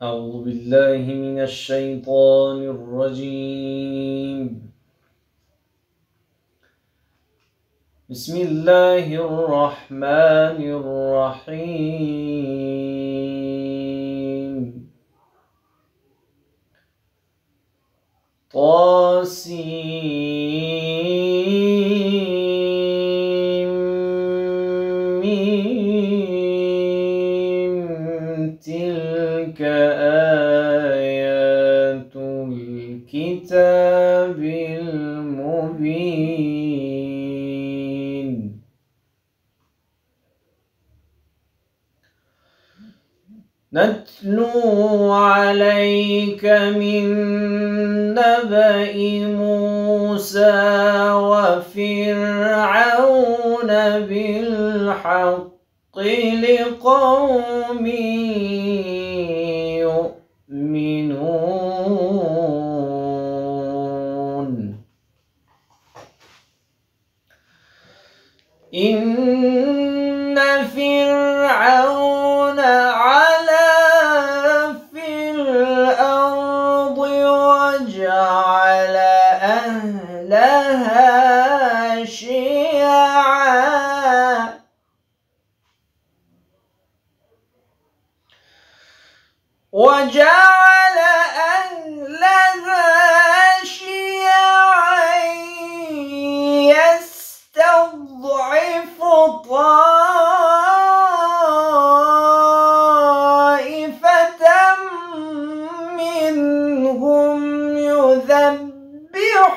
أعوذ بالله من الشيطان الرجيم. بسم الله الرحمن الرحيم. تلك آيات الكتاب المبين. نتلو عليك من نبأ موسى وفرعون بالحق لقوم يؤمنون. إن فرعون علا في الأرض وجعل أهلها شيعا يستضعف طائفة منهم يذبح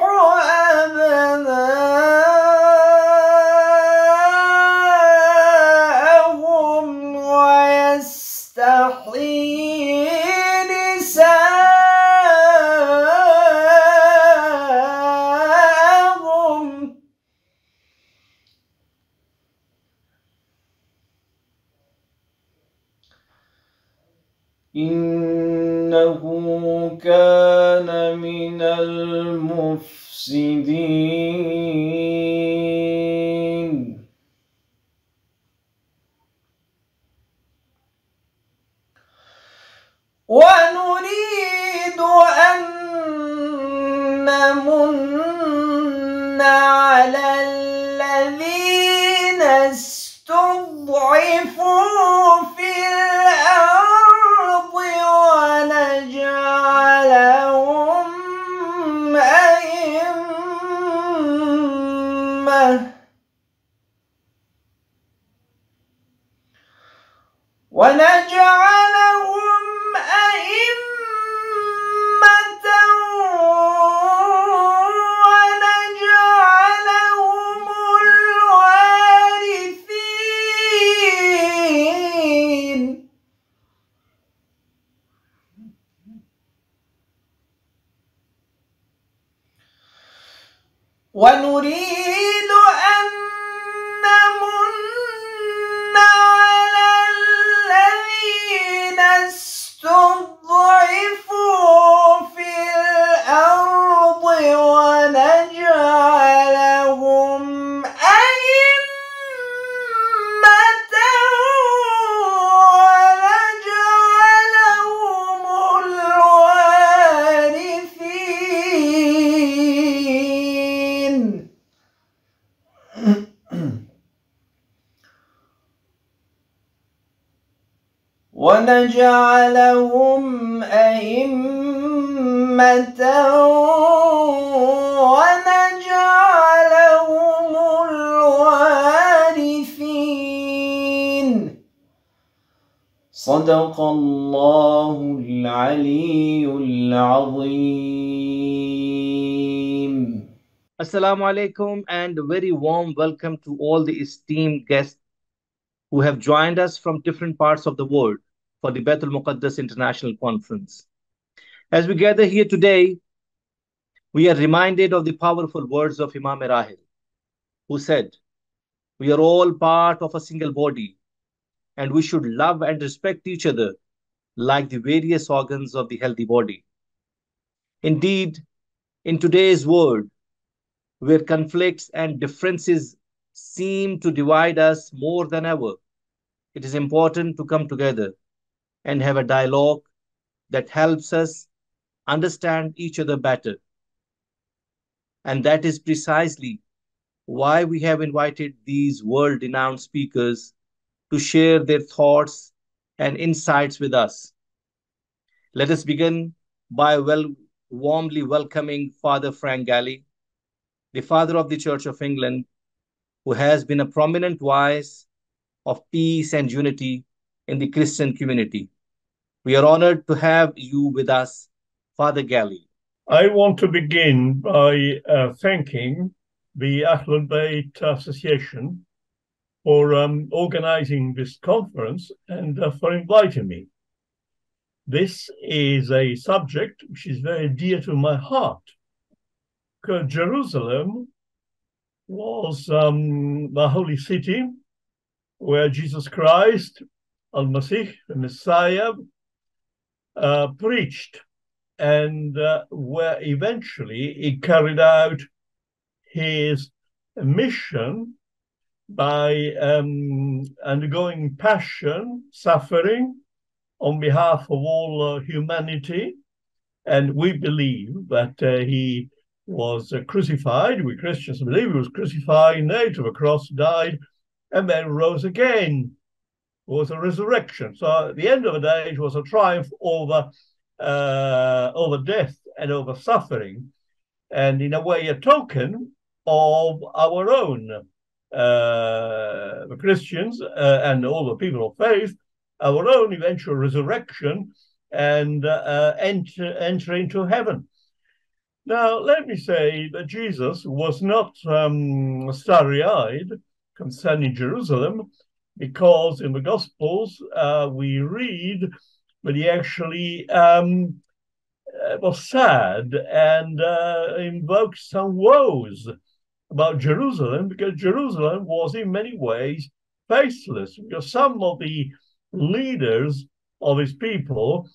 أبناءهم ويستحيي نساءهم. إنه كان من المفسدين. ونريد أن نمن على الذين استضعفوا في الأرض ونجعلهم أئمة ونجعلهم الوارثين. ونريد أن نمن على الذين استضعفوا في الأرض ونجعلهم أئمة ونجعلهم الوارثين. ونجعلهم أئمة ونجعلهم الوارثين. صدق الله العلي العظيم. Assalamu alaikum and a very warm welcome to all the esteemed guests who have joined us from different parts of the world for the Baitul Muqaddas International Conference. As we gather here today, we are reminded of the powerful words of Imam Rahil, who said, "We are all part of a single body, and we should love and respect each other like the various organs of the healthy body." Indeed, in today's world, where conflicts and differences seem to divide us more than ever, it is important to come together and have a dialogue that helps us understand each other better. And that is precisely why we have invited these world renowned speakers to share their thoughts and insights with us. Let us begin by warmly welcoming Father Frank Galli, the father of the Church of England, who has been a prominent voice of peace and unity in the Christian community. We are honored to have you with us, Father Galli. I want to begin by thanking the Ahlul Bayt Association for organizing this conference and for inviting me. This is a subject which is very dear to my heart, because Jerusalem was the holy city where Jesus Christ, Al-Masih, the Messiah, preached, and where eventually he carried out his mission by undergoing passion, suffering on behalf of all humanity. And we believe that he was crucified. We Christians believe he was crucified, nailed to the cross, died, and then rose again. It was a resurrection. So at the end of the day, it was a triumph over death and over suffering, and in a way a token of our own, the Christians and all the people of faith, our own eventual resurrection and enter into heaven. Now, let me say that Jesus was not starry-eyed concerning Jerusalem, because in the Gospels we read that he actually was sad and invoked some woes about Jerusalem, because Jerusalem was in many ways faithless, because some of the leaders of his people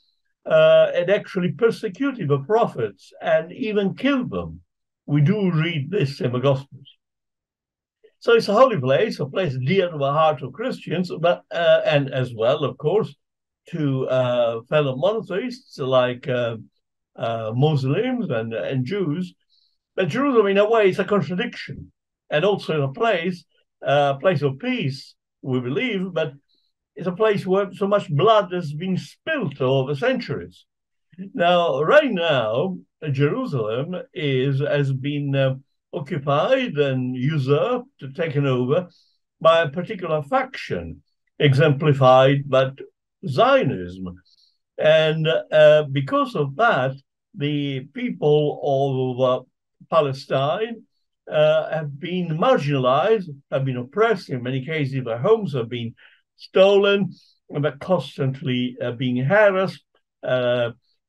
had actually persecuted the prophets and even killed them. We do read this in the Gospels. So it's a holy place, a place dear to the heart of Christians, but and as well, of course, to fellow monotheists like Muslims and Jews. But Jerusalem, in a way, is a contradiction, and also a place of peace, we believe, but it's a place where so much blood has been spilt over centuries. Now, right now, Jerusalem has been occupied and usurped, taken over by a particular faction, exemplified by Zionism. And because of that, the people of Palestine have been marginalized, have been oppressed. In many cases, their homes have been stolen, and they're constantly being harassed,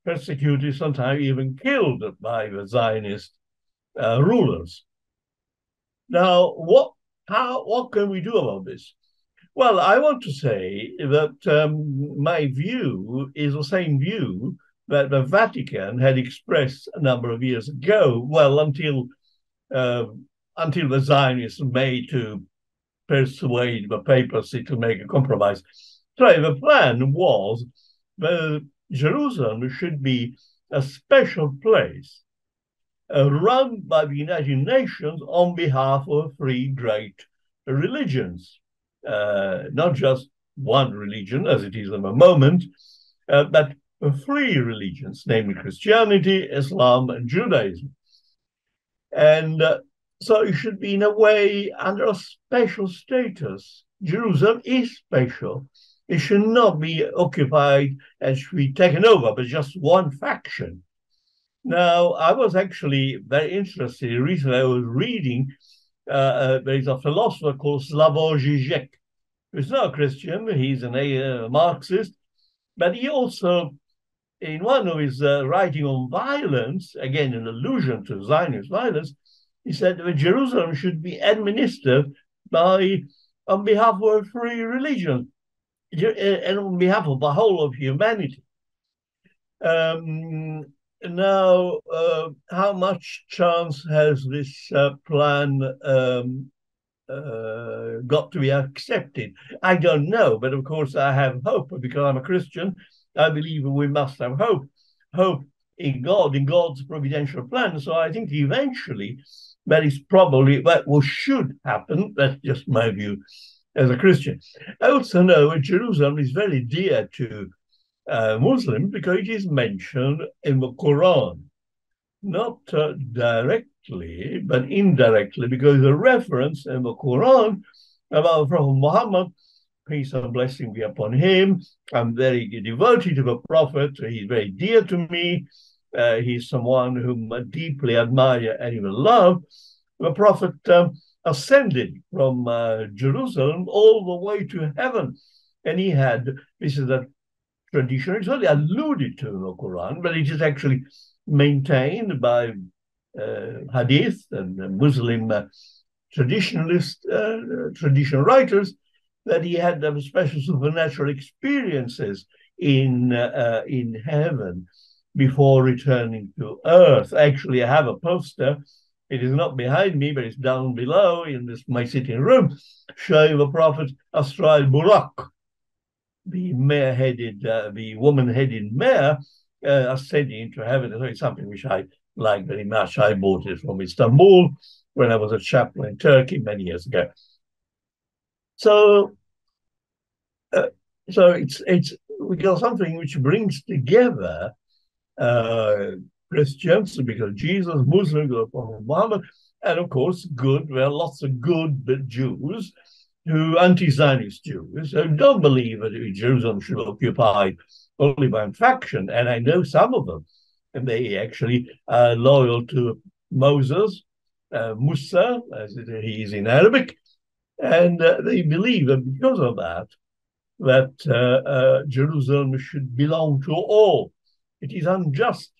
persecuted, sometimes even killed by the Zionist rulers. Now, what can we do about this? Well, I want to say that my view is the same view that the Vatican had expressed a number of years ago, well, until the Zionists made to persuade the papacy to make a compromise. So the plan was that Jerusalem should be a special place run by the United Nations on behalf of three great religions, not just one religion, as it is at the moment, but three religions, namely Christianity, Islam, and Judaism. And so it should be, in a way, under a special status. Jerusalem is special. It should not be occupied and should be taken over by just one faction. Now, I was actually very interested. Recently, I was reading, there is a philosopher called Slavoj Žižek, who's not a Christian. He's a Marxist, but he also, in one of his writing on violence, again, an allusion to Zionist violence, he said that Jerusalem should be administered on behalf of three religions and on behalf of the whole of humanity. Now, how much chance has this plan got to be accepted? I don't know, but of course I have hope because I'm a Christian, I believe we must have hope. Hope in God, in God's providential plan. So I think eventually that is probably what should happen. That's just my view as a Christian. I also know that Jerusalem is very dear to Muslims because it is mentioned in the Quran, not directly, but indirectly, because the reference in the Quran about Prophet Muhammad, peace and blessing be upon him. I'm very devoted to the Prophet. He's very dear to me. He's someone whom I deeply admire and even love. The Prophet ascended from Jerusalem all the way to heaven. And he had, this is a tradition, it's only alluded to in the Quran, but it is actually maintained by hadith and Muslim traditionalist, tradition writers, that he had special supernatural experiences in heaven before returning to earth. Actually, I have a poster. It is not behind me, but it's down below in my sitting room, showing the Prophet astride Burak, the the woman-headed mare, ascending into heaven. So it's something which I like very much. I bought it from Istanbul when I was a chaplain in Turkey many years ago. So it's we got something which brings together Christians, because Jesus, Muslims, Muhammad, and of course, there are lots of good Jews, anti-Zionist Jews, who don't believe that Jerusalem should be occupied only by one faction. And I know some of them, and they actually are loyal to Moses, Musa, as he is in Arabic, and they believe that because of that, Jerusalem should belong to all. It is unjust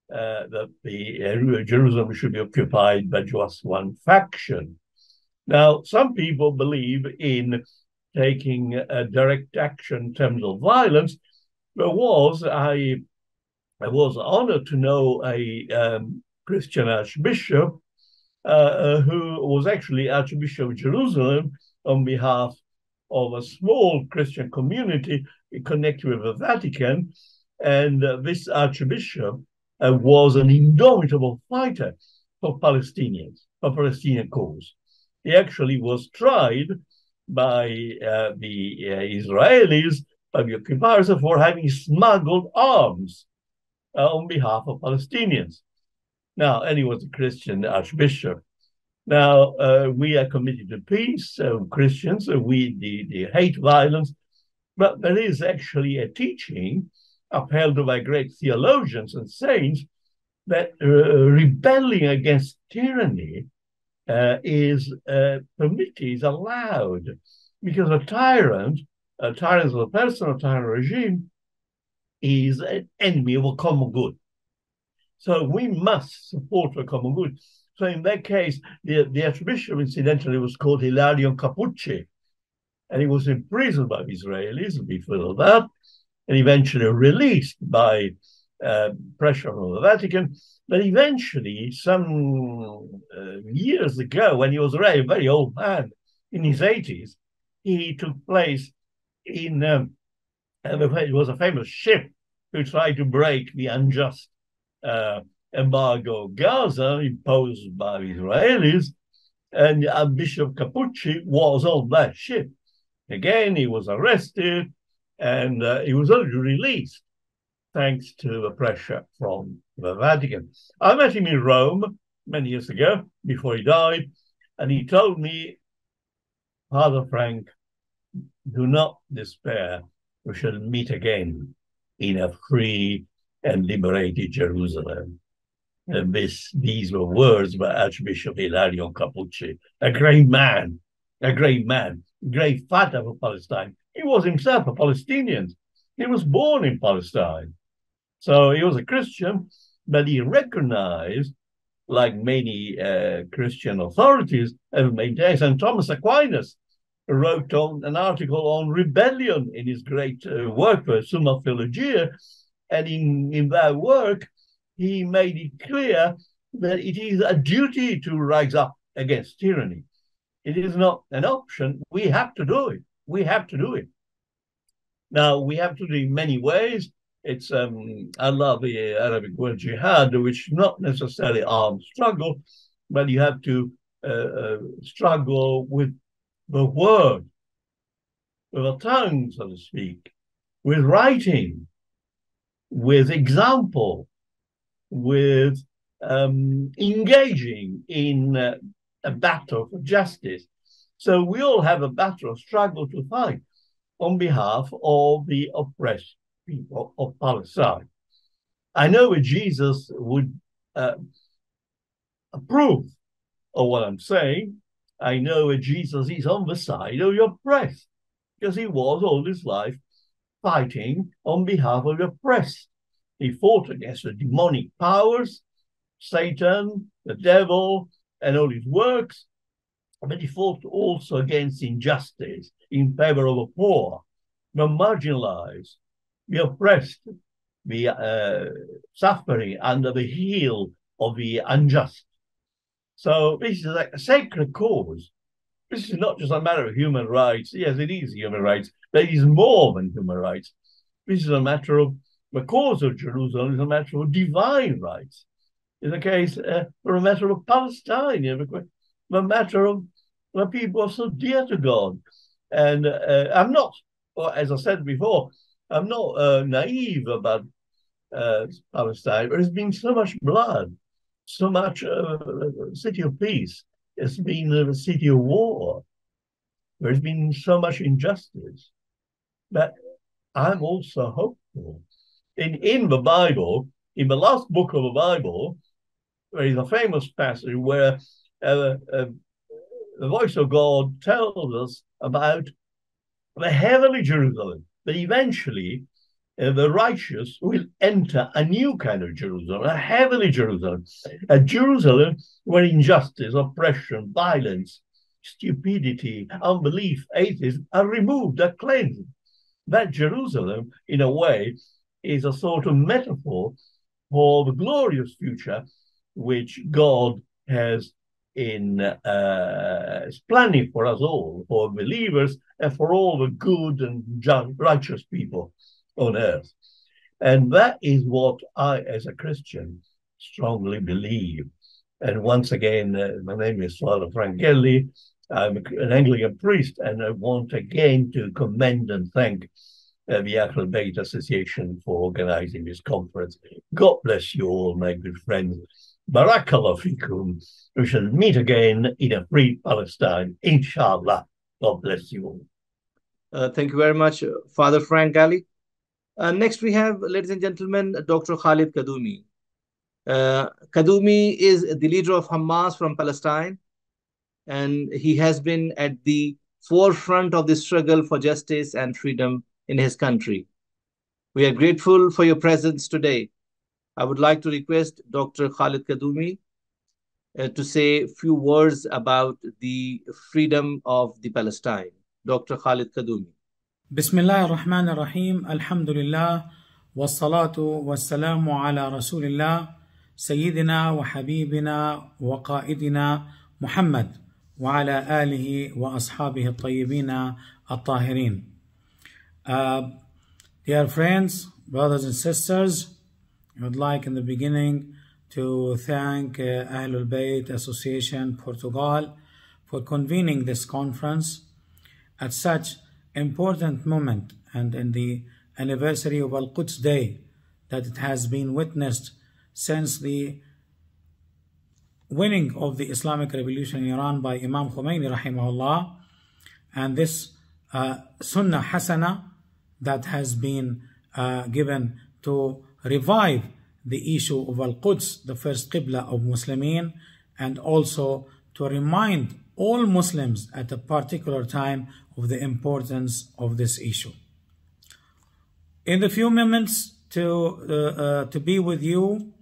that Jerusalem should be occupied by just one faction. Now, some people believe in taking direct action in terms of violence. I was honored to know a Christian archbishop who was actually Archbishop of Jerusalem on behalf of a small Christian community connected with the Vatican. And this archbishop was an indomitable fighter for Palestinians, for Palestinian cause. He actually was tried by the Israelis, by the occupiers, for having smuggled arms on behalf of Palestinians. Now, and he was a Christian archbishop. Now, we are committed to peace, Christians, we hate violence, but there is actually a teaching upheld by great theologians and saints that rebelling against tyranny is permitted, is allowed, because a tyrant is a person, a tyrant regime, is an enemy of a common good. So we must support the common good. So in that case, the archbishop, incidentally, was called Hilarion Capucci, and he was imprisoned by the Israelis before that, and eventually released by pressure from the Vatican. But eventually, some years ago, when he was already a very old man, in his 80s, he took place in, it was a famous ship who tried to break the unjust embargo of Gaza imposed by the Israelis, and Bishop Capucci was on that ship. Again, he was arrested, and he was only released thanks to the pressure from the Vatican. I met him in Rome many years ago, before he died, and he told me, Father Frank, do not despair. We shall meet again in a free and liberated Jerusalem. And these were words by Archbishop Hilarion Capucci, a great man, great fighter for Palestine. He was himself a Palestinian. He was born in Palestine. So he was a Christian, but he recognized, like many Christian authorities have maintained, St. Thomas Aquinas wrote an article on rebellion in his great work, Summa Theologiae, and in that work, he made it clear that it is a duty to rise up against tyranny. It is not an option. We have to do it. We have to do it. Now, we have to do it in many ways. It's I love the Arabic word jihad, which is not necessarily armed struggle, but you have to struggle with the word, with the tongue, so to speak, with writing, with example, with engaging in a battle for justice. So we all have a battle, a struggle to fight on behalf of the oppressed people of Palestine. I know Jesus would approve of what I'm saying. I know Jesus is on the side of the oppressed, because he was all his life fighting on behalf of the oppressed. He fought against the demonic powers, Satan, the devil, and all his works, but he fought also against injustice in favor of the poor, the marginalized, the oppressed, the suffering under the heel of the unjust. So this is like a sacred cause. This is not just a matter of human rights. Yes, it is human rights, but it is more than human rights. This is a matter of the cause of Jerusalem is a matter of divine rights. In the case for a matter of Palestine, the matter of the people are so dear to God. And I'm not, or as I said before, I'm not naive about Palestine. There's been so much blood, so much city of peace. It's been a city of war. There's been so much injustice. But I'm also hopeful. In the Bible, in the last book of the Bible, there is a famous passage where the voice of God tells us about the heavenly Jerusalem, that eventually the righteous will enter a new kind of Jerusalem, a heavenly Jerusalem, a Jerusalem where injustice, oppression, violence, stupidity, unbelief, atheism are removed, are cleansed. That Jerusalem, in a way, is a sort of metaphor for the glorious future which God has is planning for us all, for believers, and for all the good and righteous people on earth. And that is what I, as a Christian, strongly believe. And once again, my name is Father Frankelli. I'm an Anglican priest, and I want again to commend and thank the Ahl Bayt Association for organizing this conference. God bless you all, my good friends. Barakallah fikum. We shall meet again in a free Palestine, inshallah. God bless you all. Thank you very much, Father Frank Gali. Next, we have, ladies and gentlemen, Dr. Khalid Kadumi. Kadumi is the leader of Hamas from Palestine, and he has been at the forefront of the struggle for justice and freedom in his country. We are grateful for your presence today. I would like to request Dr. Khalid Kadumi to say a few words about the freedom of the Palestine. Dr. Khalid Kadumi. بسم الله الرحمن الرحيم الحمد لله والصلاة والسلام على رسول الله سيدنا وحبيبنا وقائدنا محمد وعلى آله وأصحابه الطيبين الطاهرين. Dear friends, brothers and sisters, I would like in the beginning to thank Ahlul Bayt Association Portugal for convening this conference at such important moment and in the anniversary of Al-Quds Day that it has been witnessed since the winning of the Islamic Revolution in Iran by Imam Khomeini rahimahullah, and this Sunnah Hasana that has been given to revive the issue of Al-Quds, the first Qibla of Muslimin, and also to remind all Muslims at a particular time of the importance of this issue. In the few moments to be with you,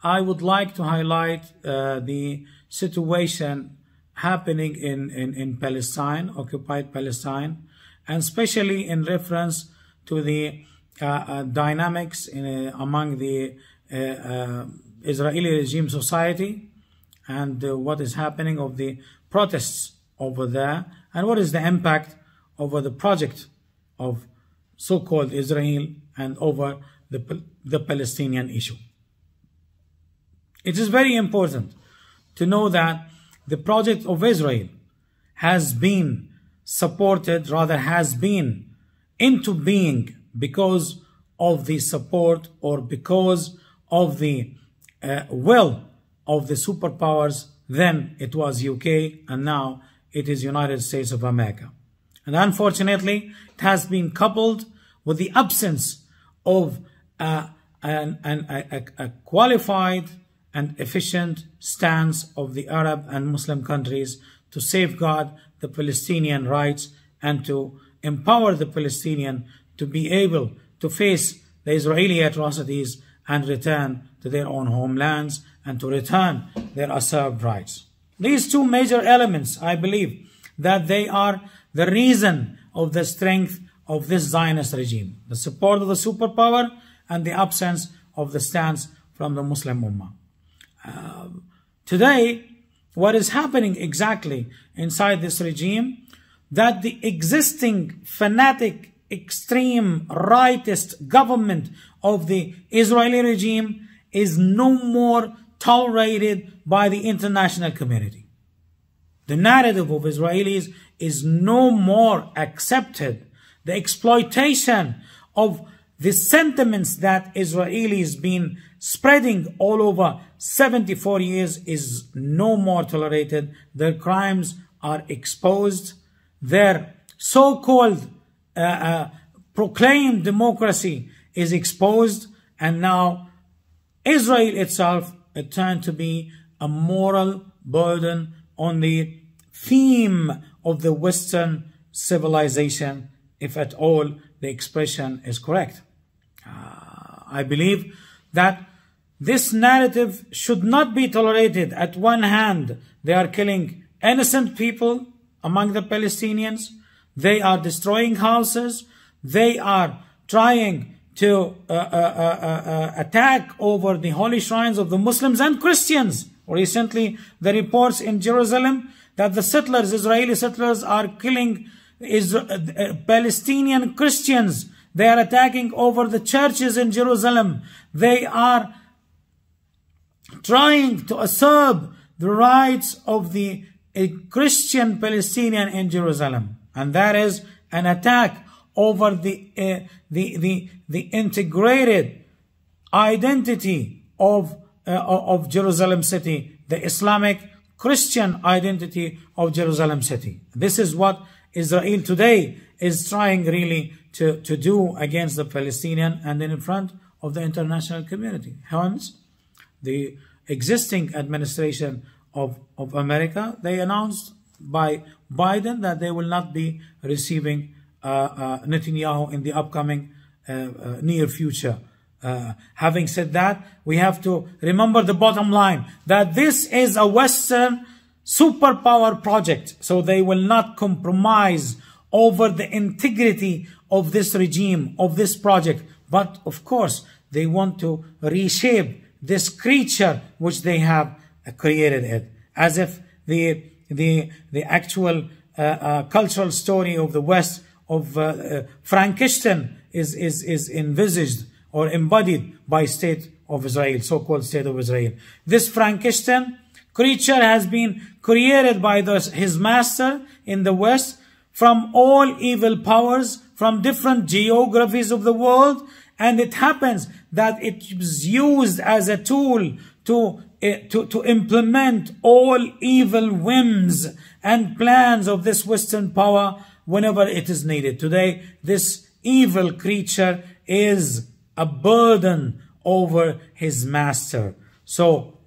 I would like to highlight the situation happening in Palestine, occupied Palestine, and especially in reference to the dynamics among the Israeli regime society and what is happening of the protests over there, and what is the impact over the project of so-called Israel and over the Palestinian issue. It is very important to know that the project of Israel has been supported, rather has been into being because of the support or because of the will of the superpowers. Then it was UK and now it is United States of America. And unfortunately, it has been coupled with the absence of a qualified and efficient stance of the Arab and Muslim countries to safeguard the Palestinian rights and to empower the Palestinian to be able to face the Israeli atrocities and return to their own homelands and to return their usurped rights. These two major elements, I believe, that they are the reason of the strength of this Zionist regime. The support of the superpower and the absence of the stance from the Muslim Ummah. Today, what is happening exactly inside this regime, that the existing fanatic, extreme, rightist government of the Israeli regime is no more tolerated by the international community. The narrative of Israelis is no more accepted. The exploitation of the sentiments that Israelis been spreading all over 74 years is no more tolerated. Their crimes are exposed. Their so-called proclaimed democracy is exposed. And now Israel itself turned to be a moral burden on the theme of the Western civilization, if at all the expression is correct. I believe that this narrative should not be tolerated. At one hand, they are killing innocent people among the Palestinians. They are destroying houses. They are trying to attack over the holy shrines of the Muslims and Christians. Recently, the reports in Jerusalem that the settlers, Israeli settlers, are killing Palestinian Christians. They are attacking over the churches in Jerusalem. They are trying to usurp the rights of the Christian Palestinian in Jerusalem. And that is an attack over the integrated identity of Jerusalem city, the Islamic Christian identity of Jerusalem city. This is what Israel today is trying really to do against the Palestinian and in front of the international community. Hence, the existing administration of America, they announced by Biden that they will not be receiving Netanyahu in the upcoming near future. Having said that, we have to remember the bottom line, that this is a Western superpower project. So they will not compromise over the integrity of this regime, of this project. But of course, they want to reshape this creature which they have created it, as if the actual cultural story of the West of Frankenstein is envisaged or embodied by State of Israel, so-called State of Israel. This Frankenstein creature has been created by his master in the West from all evil powers, from different geographies of the world, and it happens that it is used as a tool to implement all evil whims and plans of this Western power whenever it is needed. Today, this evil creature is a burden over his master. So,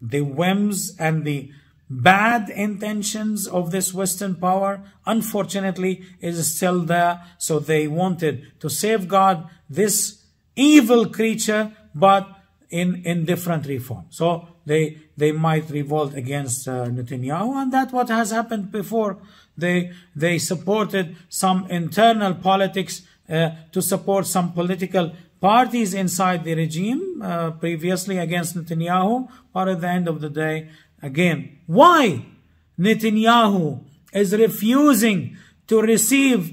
the whims and the bad intentions of this Western power, unfortunately, is still there. So they wanted to safeguard this evil creature, but in different reform. So they might revolt against Netanyahu, and that's what has happened before. They supported some internal politics to support some political parties inside the regime previously against Netanyahu, but at the end of the day, again, why Netanyahu is refusing to receive,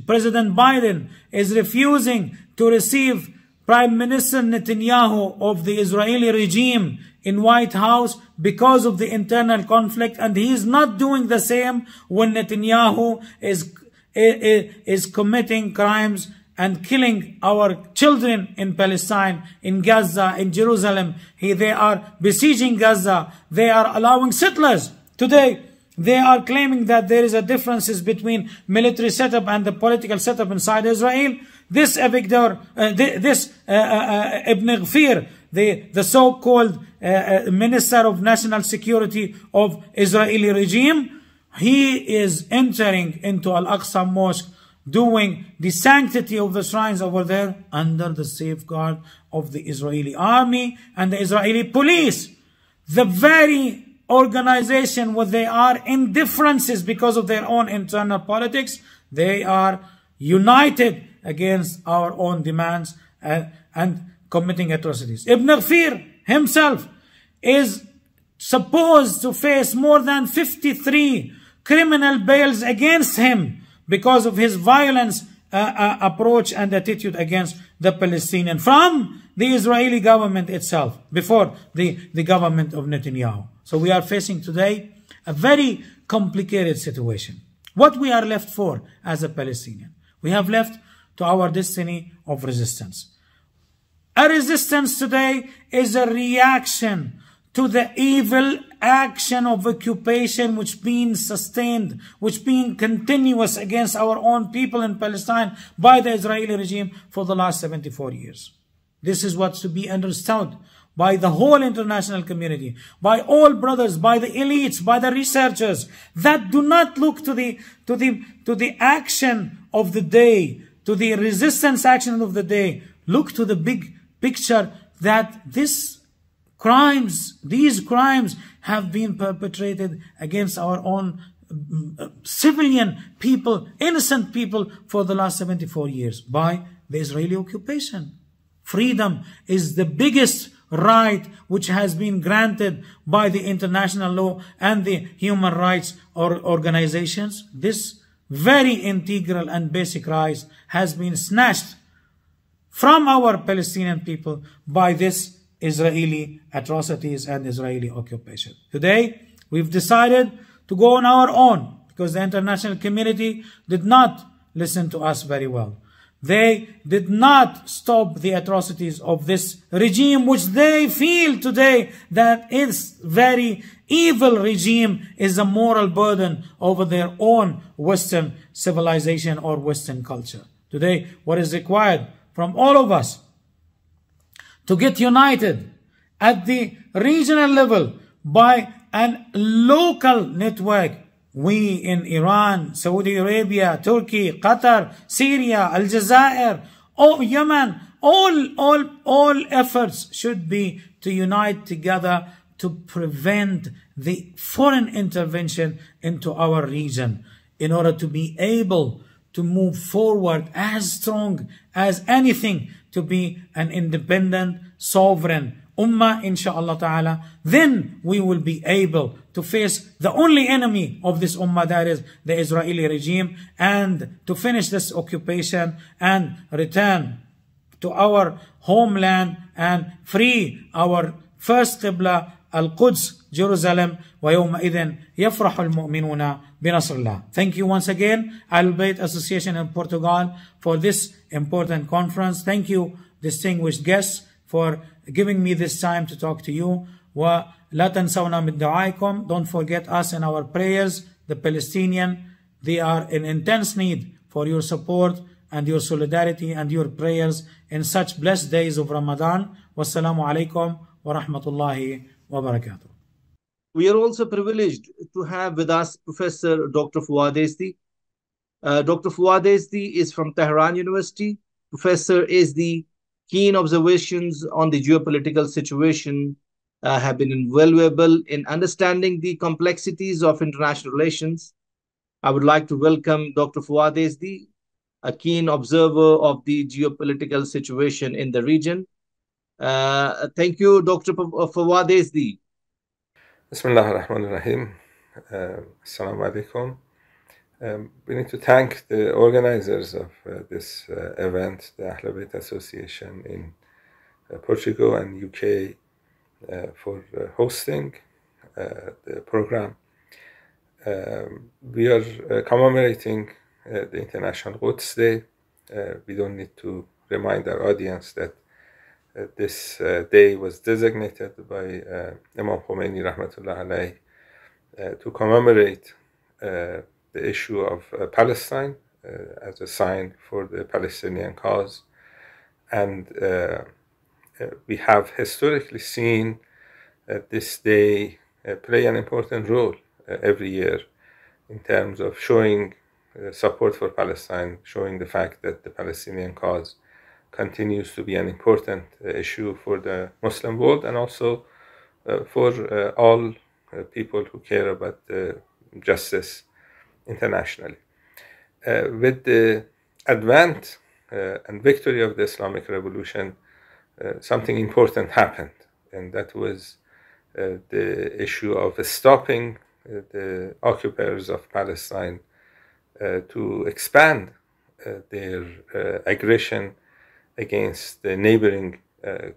President Biden is refusing to receive Prime Minister Netanyahu of the Israeli regime in White House because of the internal conflict, and he is not doing the same when Netanyahu is committing crimes and killing our children in Palestine, in Gaza, in Jerusalem. They are besieging Gaza. They are allowing settlers. Today, they are claiming that there is a differences between military setup and the political setup inside Israel. This Ibn Gvir, the so-called Minister of National Security of Israeli regime, he is entering into Al-Aqsa Mosque, doing the sanctity of the shrines over there under the safeguard of the Israeli army and the Israeli police. The very organization where they are in differences because of their own internal politics, they are united against our own demands and committing atrocities. Ibn Gvir himself is supposed to face more than 53 criminal bails against him because of his violence approach and attitude against the Palestinian from the Israeli government itself, before the government of Netanyahu. So we are facing today a very complicated situation. What we are left for as a Palestinian? We have left to our destiny of resistance. A resistance today is a reaction to the evil action of occupation which being sustained, which being continuous against our own people in Palestine by the Israeli regime for the last 74 years. This is what's to be understood by the whole international community, by all brothers, by the elites, by the researchers that do not look to the action of the day, to the resistance action of the day. Look to the big picture that these crimes have been perpetrated against our own civilian people, innocent people for the last 74 years by the Israeli occupation. Freedom is the biggest right which has been granted by the international law and the human rights organizations. This very integral and basic right has been snatched from our Palestinian people by this Israeli atrocities and Israeli occupation. Today, we've decided to go on our own because the international community did not listen to us very well. They did not stop the atrocities of this regime, which they feel today that its very evil regime is a moral burden over their own Western civilization or Western culture. Today, what is required from all of us to get united at the regional level by a local network. We in Iran, Saudi Arabia, Turkey, Qatar, Syria, Aljazair, Yemen, all efforts should be to unite together to prevent the foreign intervention into our region in order to be able to move forward as strong as anything to be an independent, sovereign ummah, inshaAllah ta'ala. Then we will be able to face the only enemy of this ummah, that is the Israeli regime, and to finish this occupation and return to our homeland and free our first qibla, Al-Quds, Jerusalem. وَيَوْمَئِذٍ يَفْرَحُ الْمُؤْمِنُونَ بِنَصْرِ اللَّهِ. Thank you once again, Al-Bayt Association in Portugal, for this important conference. Thank you, distinguished guests, for giving me this time to talk to you. وَلَا تَنْسَوْنَا مِنْ دُعَائِكُمْ. Don't forget us in our prayers. The Palestinian, they are in intense need for your support and your solidarity and your prayers in such blessed days of Ramadan. Wassalamu alaikum wa rahmatullahi wa barakatuh. We are also privileged to have with us Professor Dr. Fuad Ezdi. Dr. Fuad Ezdi is from Tehran University. Professor Ezdi, keen observations on the geopolitical situation have been invaluable in understanding the complexities of international relations. I would like to welcome Dr. Fuad Ezdi, a keen observer of the geopolitical situation in the region. Thank you, Dr. Fuad Ezdi. بسم الله الرحمن الرحيم. السلام عليكم. We need to thank the organizers of this event, the Ahl Bayt Association in Portugal and UK, for hosting the program. We are commemorating the International Quds Day. We don't need to remind our audience that this day was designated by Imam Khomeini Rahmatullah alayh to commemorate the issue of Palestine as a sign for the Palestinian cause. And we have historically seen this day play an important role every year in terms of showing support for Palestine, showing the fact that the Palestinian cause continues to be an important issue for the Muslim world and also for all people who care about justice internationally. With the advent and victory of the Islamic Revolution, something important happened, and that was the issue of stopping the occupiers of Palestine to expand their aggression against the neighboring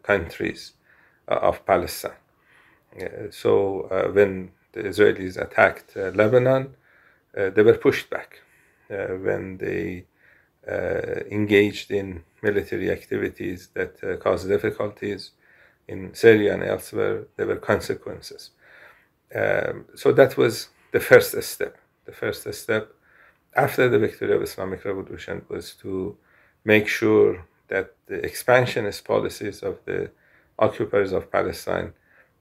countries of Palestine. So when the Israelis attacked Lebanon, they were pushed back. When they engaged in military activities that caused difficulties in Syria and elsewhere, there were consequences. So that was the first step. The first step after the victory of Islamic Revolution was to make sure that the expansionist policies of the occupiers of Palestine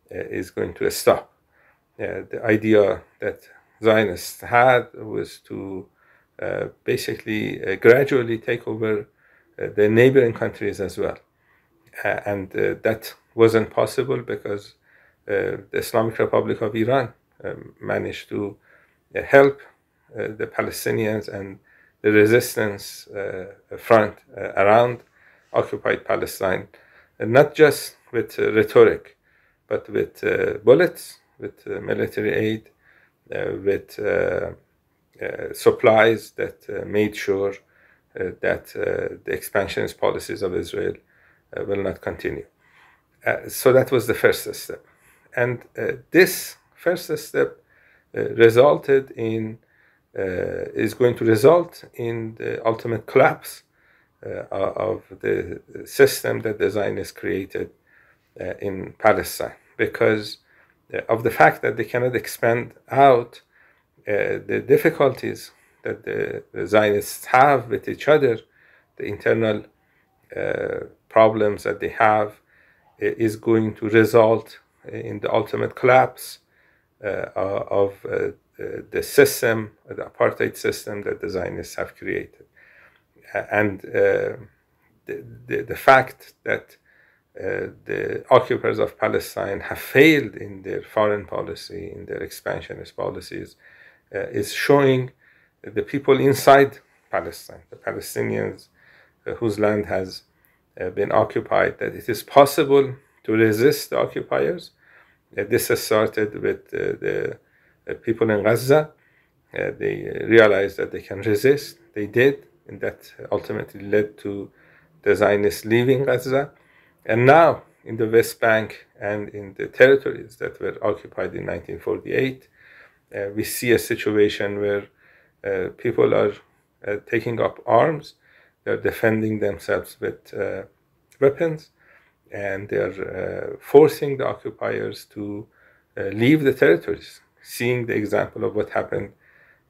is going to stop. The idea that Zionists had was to basically gradually take over the neighboring countries as well. And that wasn't possible because the Islamic Republic of Iran managed to help the Palestinians and the resistance front around occupied Palestine, and not just with rhetoric, but with bullets, with military aid, with supplies that made sure that the expansionist policies of Israel will not continue. So that was the first step. And this first step resulted in, is going to result in the ultimate collapse of the system that the Zionists created in Palestine, because of the fact that they cannot expand out, the difficulties that the Zionists have with each other, the internal problems that they have, is going to result in the ultimate collapse of the system, the apartheid system that the Zionists have created. And the fact that the occupiers of Palestine have failed in their foreign policy, in their expansionist policies, is showing the people inside Palestine, the Palestinians whose land has been occupied, that it is possible to resist the occupiers. This has started with the people in Gaza. They realized that they can resist. They did, and that ultimately led to the Zionists leaving Gaza. And now, in the West Bank and in the territories that were occupied in 1948, we see a situation where people are taking up arms. They're defending themselves with weapons, and they're forcing the occupiers to leave the territories, seeing the example of what happened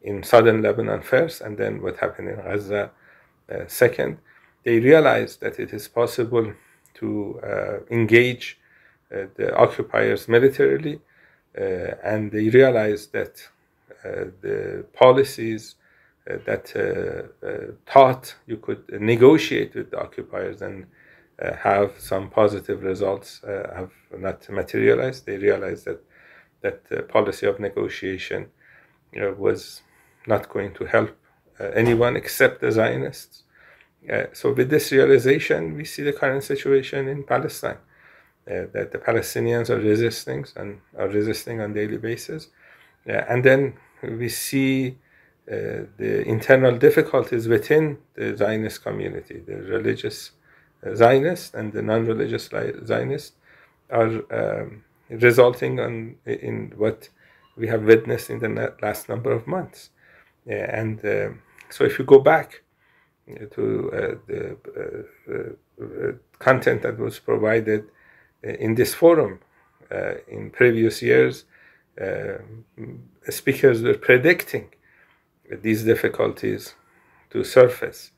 in southern Lebanon first, and then what happened in Gaza second. They realized that it is possible to engage the occupiers militarily, and they realized that the policies that thought you could negotiate with the occupiers and have some positive results have not materialized. They realized that the policy of negotiation was not going to help anyone except the Zionists. So with this realization, we see the current situation in Palestine, that the Palestinians are resisting and are resisting on a daily basis. And then we see the internal difficulties within the Zionist community, the religious Zionists and the non-religious Zionists, are resulting in what we have witnessed in the last number of months. And so if you go back to the content that was provided in this forum in previous years, speakers were predicting these difficulties to surface.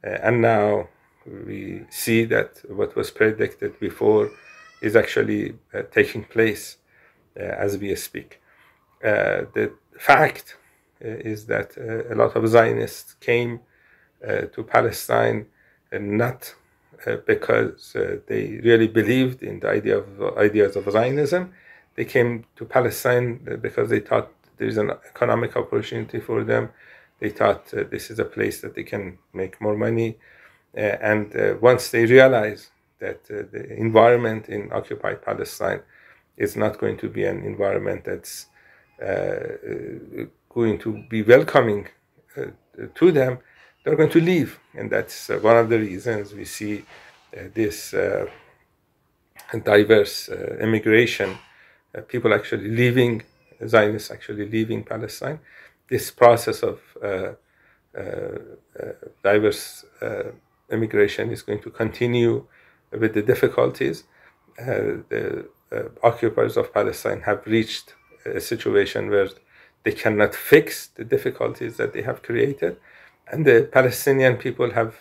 And now we see that what was predicted before is actually taking place as we speak. The fact is that a lot of Zionists came to Palestine not because they really believed in the ideas of Zionism. They came to Palestine because they thought there is an economic opportunity for them. They thought this is a place that they can make more money. And once they realize that the environment in occupied Palestine is not going to be an environment that's going to be welcoming to them, they're going to leave. And that's one of the reasons we see this diverse immigration, people actually leaving, Zionists actually leaving Palestine. This process of diverse immigration is going to continue with the difficulties. The occupiers of Palestine have reached a situation where they cannot fix the difficulties that they have created. And the Palestinian people have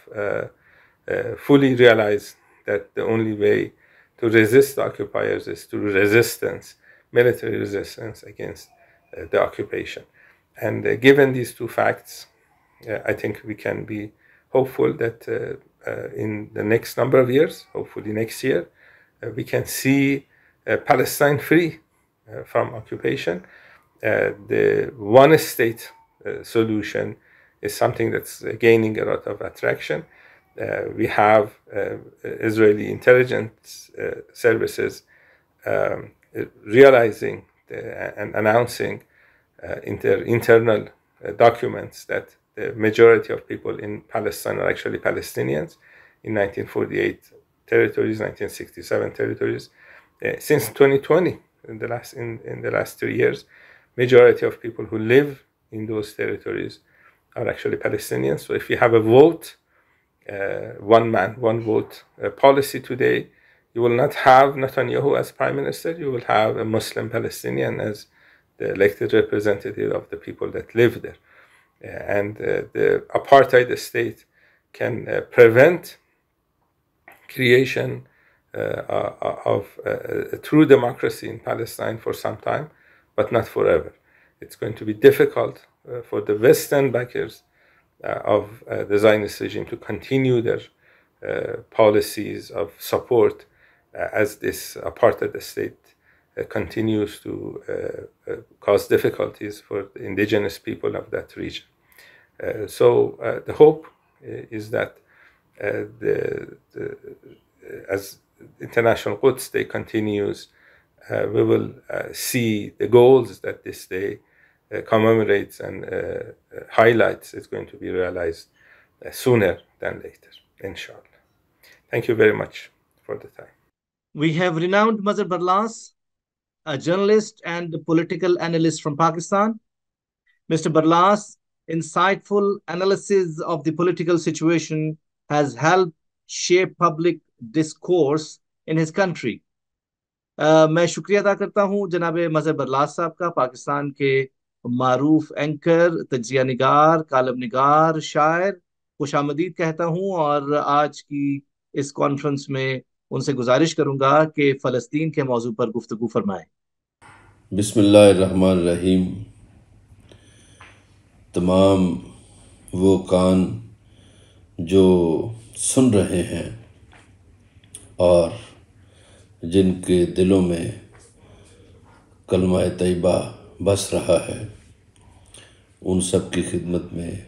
fully realized that the only way to resist the occupiers is through resistance, military resistance against the occupation. And given these two facts, I think we can be hopeful that in the next number of years, hopefully next year, we can see Palestine free from occupation. The one-state solution is something that's gaining a lot of attraction. We have Israeli intelligence services realizing and announcing in their internal documents that the majority of people in Palestine are actually Palestinians. In 1948 territories, 1967 territories. Since 2020, in the last 3 years, majority of people who live in those territories are actually Palestinians. So if you have a vote, one man, one vote policy today, you will not have Netanyahu as prime minister. You will have a Muslim Palestinian as the elected representative of the people that live there. And the apartheid state can prevent creation of a true democracy in Palestine for some time, but not forever. It's going to be difficult for the Western backers of the Zionist regime to continue their policies of support as this apartheid state continues to cause difficulties for the indigenous people of that region. So the hope is that as International Quds Day continues, we will see the goals that this day commemorates and highlights is going to be realized sooner than later, inshallah. Thank you very much for the time. We have renowned Mazhar Barlas, a journalist and political analyst from Pakistan. Mr. Barlas' insightful analysis of the political situation has helped shape public discourse in his country. मैं शुक्रिया अदा करता हूँ जनाब मज़हर बरलास साहब का, पाकिस्तान के मारूफ anchor, तज्जिया निगार, कालम निगार, शायर, खुशामदीद कहता हूँ और आज की इस कॉन्फ्रेंस में उनसे गुजारिश करूंगा कि फ़लस्तीन के मौजू पर गुफ्तगू फरमाएं। बिस्मिल्लाहिर्रहमानिर्रहीम। तमाम वो कान जो सुन रहे हैं और जिनके दिलों में कलमा तैयबा बस रहा है, उन सब की खिदमत में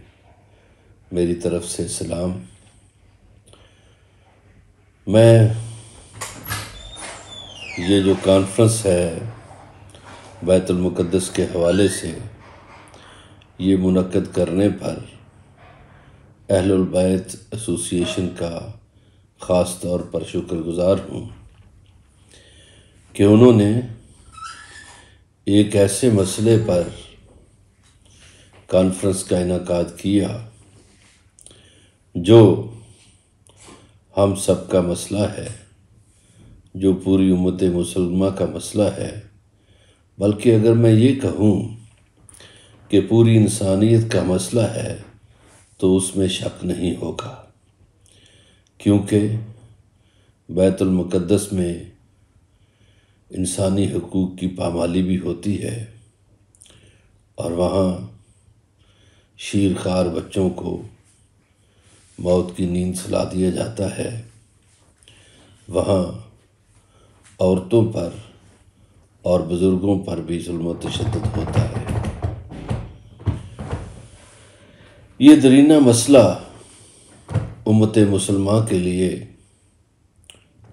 मेरी तरफ से सलाम। मैं ये जो कॉन्फ्रेंस है बैतुल मुक़द्दस के हवाले से, یہ منعقد کرنے پر اہل البیت ایسوسی ایشن کا خاص طور پر شکر گزار ہوں کہ انہوں نے ایک ایسے مسئلے پر کانفرنس کا انعقاد کیا جو ہم سب کا مسئلہ ہے، جو پوری امت مسلمہ کا مسئلہ ہے، بلکہ اگر میں یہ کہوں کہ پوری انسانیت کا مسئلہ ہے تو اس میں شک نہیں ہوگا، کیونکہ بیت المقدس میں انسانی حقوق کی پامالی بھی ہوتی ہے اور وہاں شیرخوار بچوں کو موت کی نیند سلا دیا جاتا ہے، وہاں عورتوں پر اور بزرگوں پر بھی ظلم و تشدد ہوتا ہے۔ یہ درینہ مسئلہ امت مسلمہ کے لیے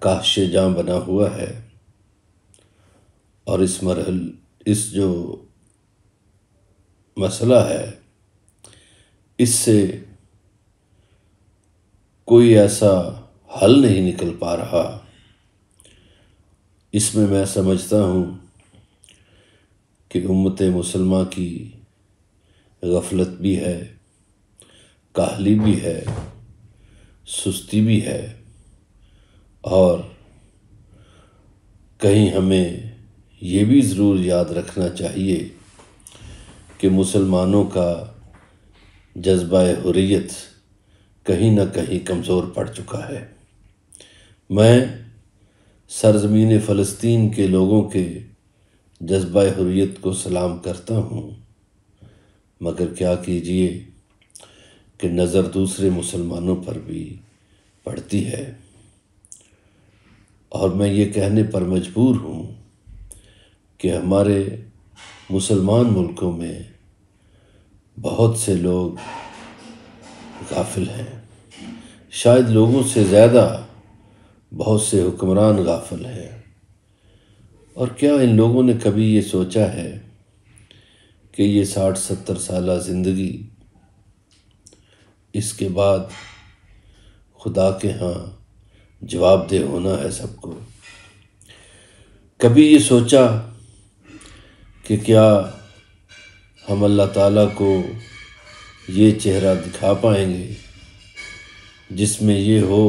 کاہش جاں بنا ہوا ہے، اور اس جو مسئلہ ہے اس سے کوئی ایسا حل نہیں نکل پا رہا۔ اس میں میں سمجھتا ہوں کہ امت مسلمہ کی غفلت بھی ہے، کاہلی بھی ہے، سستی بھی ہے، اور کہیں ہمیں یہ بھی ضرور یاد رکھنا چاہیے کہ مسلمانوں کا جذبہ حریت کہیں نہ کہیں کمزور پڑ چکا ہے۔ میں سرزمین فلسطین کے لوگوں کے جذبہ حریت کو سلام کرتا ہوں، مگر کیا کیجئے کہ نظر دوسرے مسلمانوں پر بھی پڑتی ہے، اور میں یہ کہنے پر مجبور ہوں کہ ہمارے مسلمان ملکوں میں بہت سے لوگ غافل ہیں، شاید لوگوں سے زیادہ بہت سے حکمران غافل ہیں۔ اور کیا ان لوگوں نے کبھی یہ سوچا ہے کہ یہ 60-70 سالہ زندگی، اس کے بعد خدا کے ہاں جواب دہ ہونا ہے سب کو؟ کبھی یہ سوچا کہ کیا ہم اللہ تعالیٰ کو یہ چہرہ دکھا پائیں گے جس میں یہ ہو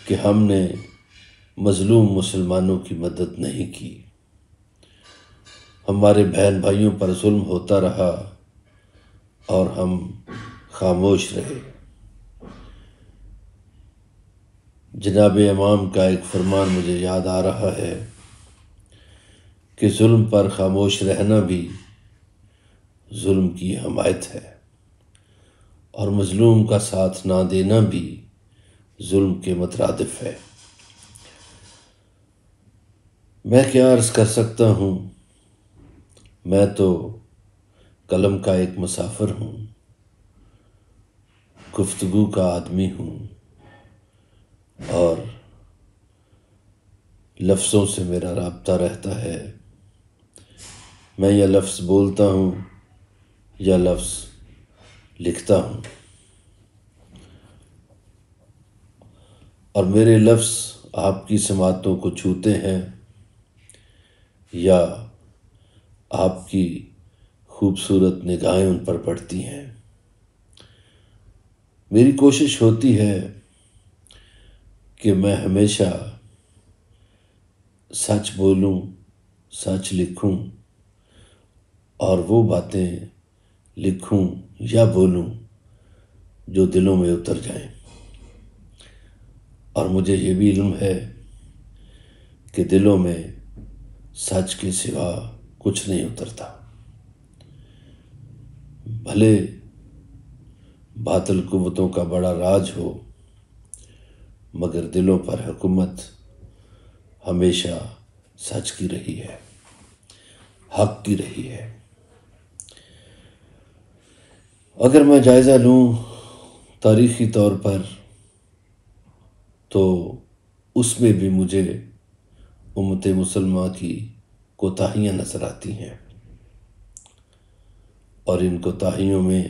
کہ ہم نے مظلوم مسلمانوں کی مدد نہیں کی، ہمارے بہن بھائیوں پر ظلم ہوتا رہا اور ہم خاموش رہے؟ جناب امام کا ایک فرمان مجھے یاد آ رہا ہے کہ ظلم پر خاموش رہنا بھی ظلم کی حمایت ہے، اور مظلوم کا ساتھ نہ دینا بھی ظلم کے مترادف ہے۔ میں کیا عرض کر سکتا ہوں، میں تو قلم کا ایک مسافر ہوں، گفتگو کا آدمی ہوں، اور لفظوں سے میرا رابطہ رہتا ہے۔ میں یہ لفظ بولتا ہوں یا لفظ لکھتا ہوں، اور میرے لفظ آپ کی سماعتوں کو چھوتے ہیں یا آپ کی خوبصورت نگاہیں ان پر پڑتی ہیں۔ میری کوشش ہوتی ہے کہ میں ہمیشہ سچ بولوں، سچ لکھوں، اور وہ باتیں لکھوں یا بولوں جو دلوں میں اتر جائیں، اور مجھے یہ بھی علم ہے کہ دلوں میں سچ کے سوا کچھ نہیں اترتا، بھلے باطل قوتوں کا بڑا راج ہو، مگر دلوں پر حکومت ہمیشہ سچ کی رہی ہے، حق کی رہی ہے۔ اگر میں جائزہ لوں تاریخی طور پر تو اس میں بھی مجھے امت مسلمہ کی کوتاہیاں نظر آتی ہیں۔ اور ان کوتاہیوں میں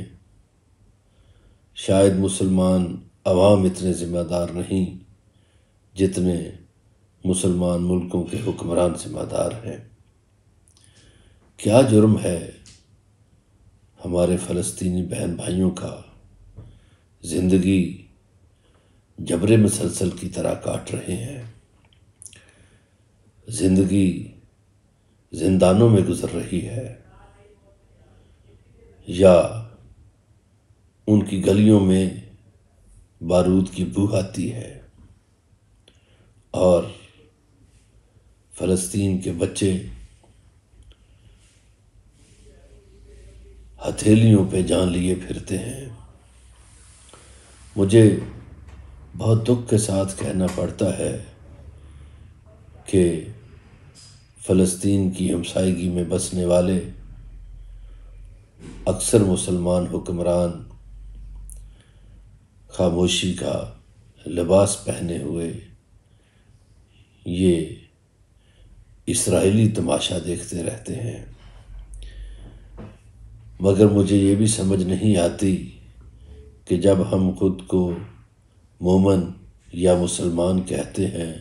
شاید مسلمان عوام اتنے ذمہ دار نہیں جتنے مسلمان ملکوں کے حکمران ذمہ دار ہیں۔ کیا جرم ہے ہمارے فلسطینی بہن بھائیوں کا؟ زندگی جبر مسلسل کی طرح کاٹ رہے ہیں، زندگی زندانوں میں گزر رہی ہے، یا ان کی گلیوں میں بارود کی بو آتی ہے، اور فلسطین کے بچے ہتھیلیوں پہ جان لیے پھرتے ہیں۔ مجھے بہت دکھ کے ساتھ کہنا پڑتا ہے کہ فلسطین کی ہمسائیگی میں بسنے والے اکثر مسلمان حکمران خاموشی کا لباس پہنے ہوئے یہ اسرائیلی تماشا دیکھتے رہتے ہیں، مگر مجھے یہ بھی سمجھ نہیں آتی کہ جب ہم خود کو مومن یا مسلمان کہتے ہیں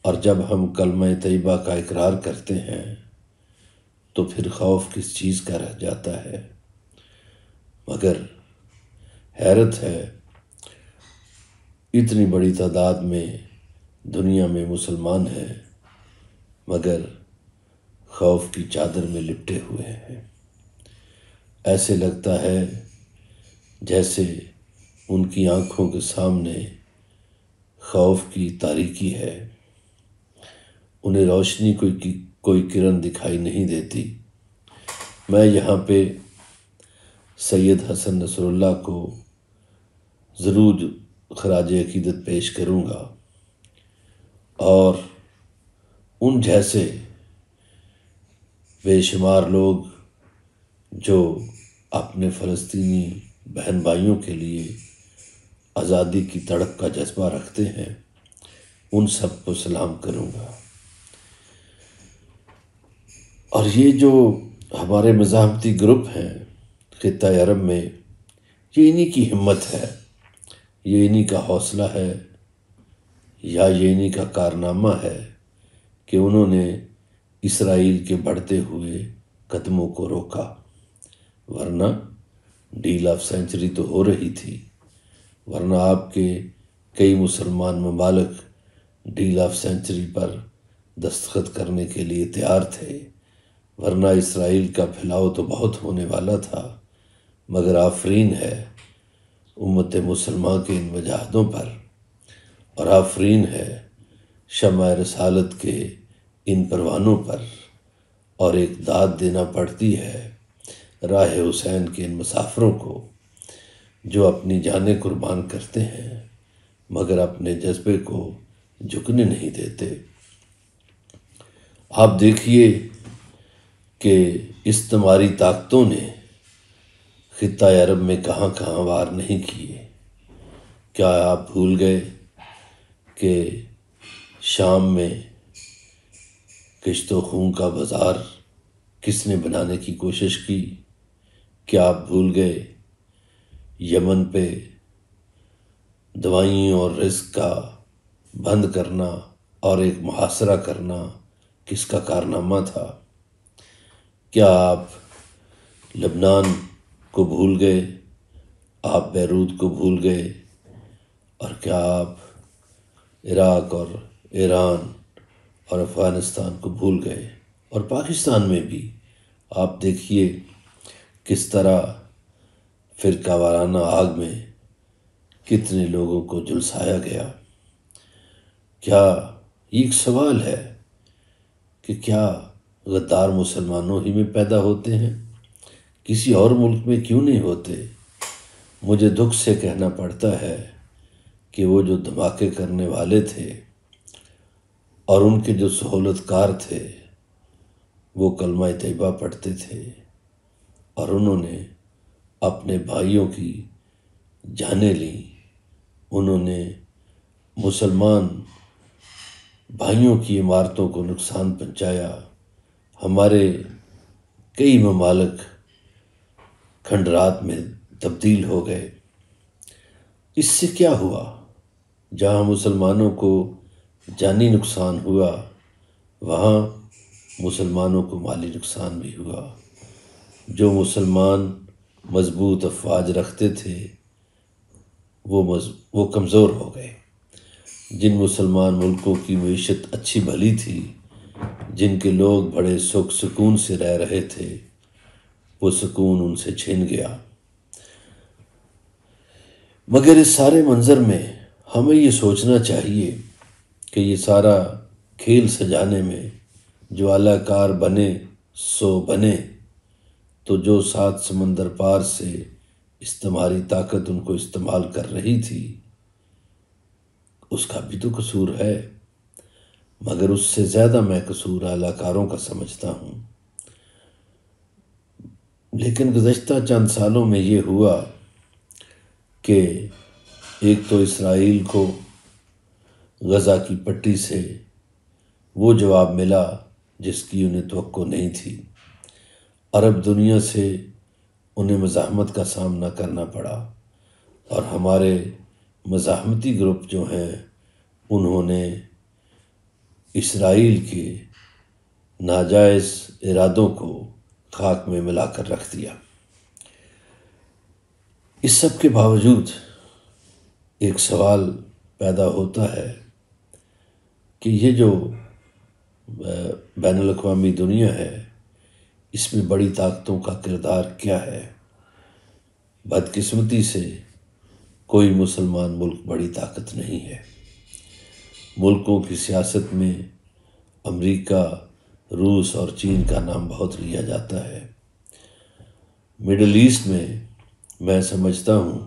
اور جب ہم کلمہ طیبہ کا اقرار کرتے ہیں تو پھر خوف کس چیز کا رہ جاتا ہے؟ مگر حیرت ہے، اتنی بڑی تعداد میں دنیا میں مسلمان ہیں مگر خوف کی چادر میں لپٹے ہوئے ہیں۔ ایسے لگتا ہے جیسے ان کی آنکھوں کے سامنے خوف کی تاریکی ہے، انہیں روشنی کوئی کرن دکھائی نہیں دیتی۔ میں یہاں پہ سید حسن نصر اللہ کو ضرور خراج عقیدت پیش کروں گا، اور ان جیسے بے شمار لوگ جو اپنے فلسطینی بہن بھائیوں کے لیے آزادی کی تڑپ کا جذبہ رکھتے ہیں، ان سب کو سلام کروں گا۔ اور یہ جو ہمارے مزاحمتی گروپ ہیں خطہ عرب میں، یہ انہی کی ہمت ہے، یہ انہی کا حوصلہ ہے، یا یہ انہی کا کارنامہ ہے کہ انہوں نے اسرائیل کے بڑھتے ہوئے قدموں کو روکا، ورنہ ڈیل آف سینچری تو ہو رہی تھی، ورنہ آپ کے کئی مسلمان ممالک ڈیل آف سینچری پر دستخط کرنے کے لیے تیار تھے، ورنہ اسرائیل کا پھیلاؤ تو بہت ہونے والا تھا۔ مگر آفرین ہے امت مسلمہ کے ان وجاہدوں پر، اور آفرین ہے شمع رسالت کے ان پروانوں پر، اور ایک داد دینا پڑتی ہے راہ حسین کے ان مسافروں کو جو اپنی جانیں قربان کرتے ہیں مگر اپنے جذبے کو جھکنے نہیں دیتے۔ آپ دیکھیے کہ استعماری طاقتوں نے خطہ عرب میں کہاں کہاں وار نہیں کیے۔ کیا آپ بھول گئے کہ شام میں کشت و خون کا بازار کس نے بنانے کی کوشش کی؟ کیا آپ بھول گئے یمن پہ دوائیوں اور رزق کا بند کرنا اور ایک محاصرہ کرنا کس کا کارنامہ تھا؟ کیا آپ لبنان کو بھول گئے؟ آپ بیروت کو بھول گئے؟ اور کیا آپ عراق اور ایران اور افغانستان کو بھول گئے؟ اور پاکستان میں بھی آپ دیکھیے کس طرح فرقہ وارانہ آگ میں کتنے لوگوں کو جھلسایا گیا۔ کیا یہ ایک سوال ہے کہ کیا غدار مسلمانوں ہی میں پیدا ہوتے ہیں؟ کسی اور ملک میں کیوں نہیں ہوتے؟ مجھے دکھ سے کہنا پڑتا ہے کہ وہ جو دھماکے کرنے والے تھے اور ان کے جو سہولت کار تھے وہ کلمہ طیبہ پڑھتے تھے، اور انہوں نے اپنے بھائیوں کی جانیں لیں، انہوں نے مسلمان بھائیوں کی عمارتوں کو نقصان پہنچایا۔ ہمارے کئی ممالک کھنڈرات میں تبدیل ہو گئے۔ اس سے کیا ہوا؟ جہاں مسلمانوں کو جانی نقصان ہوا وہاں مسلمانوں کو مالی نقصان بھی ہوا۔ جو مسلمان مضبوط افواج رکھتے تھے وہ کمزور ہو گئے۔ جن مسلمان ملکوں کی معیشت اچھی بھلی تھی، جن کے لوگ بڑے سکھ سکون سے رہ رہے تھے، وہ سکون ان سے چھن گیا۔ مگر اس سارے منظر میں ہمیں یہ سوچنا چاہیے کہ یہ سارا کھیل سجانے میں جو اعلی کار بنے سو بنے، تو جو 7 سمندر پار سے استعماری طاقت ان کو استعمال کر رہی تھی اس کا بھی تو قصور ہے، مگر اس سے زیادہ میں قصور اعلی کاروں کا سمجھتا ہوں۔ لیکن گزشتہ چند سالوں میں یہ ہوا کہ ایک تو اسرائیل کو غزہ کی پٹی سے وہ جواب ملا جس کی انہیں توقع نہیں تھی۔ عرب دنیا سے انہیں مزاحمت کا سامنا کرنا پڑا، اور ہمارے مزاحمتی گروپ جو ہیں انہوں نے اسرائیل کے ناجائز ارادوں کو خاک میں ملا کر رکھ دیا۔ اس سب کے باوجود ایک سوال پیدا ہوتا ہے کہ یہ جو بین الاقوامی دنیا ہے اس میں بڑی طاقتوں کا کردار کیا ہے؟ بدقسمتی سے کوئی مسلمان ملک بڑی طاقت نہیں ہے۔ ملکوں کی سیاست میں امریکہ، روس اور چین کا نام بہت لیا جاتا ہے۔ مڈل ایسٹ میں سمجھتا ہوں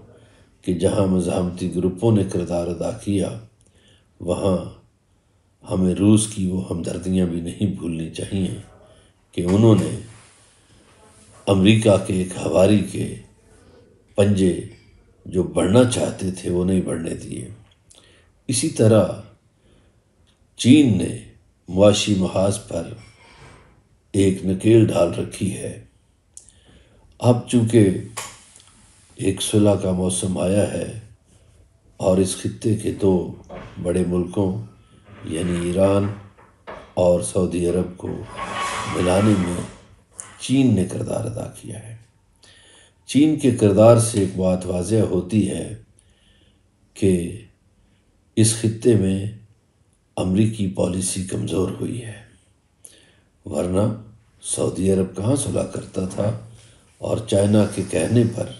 کہ جہاں مزاحمتی گروپوں نے کردار ادا کیا وہاں ہمیں روس کی وہ ہمدردیاں بھی نہیں بھولنی چاہیے کہ انہوں نے امریکہ کے ایک ہواری کے پنجے جو بڑھنا چاہتے تھے وہ نہیں بڑھنے دیے۔ اسی طرح چین نے معاشی محاذ پر ایک نکیل ڈال رکھی ہے۔ اب چونکہ ایک صلح کا موسم آیا ہے اور اس خطے کے 2 بڑے ملکوں یعنی ایران اور سعودی عرب کو ملانے میں چین نے کردار ادا کیا ہے۔ چین کے کردار سے ایک بات واضح ہوتی ہے کہ اس خطے میں امریکی پالیسی کمزور ہوئی ہے، ورنہ سعودی عرب کہاں صلح کرتا تھا، اور چائنا کے کہنے پر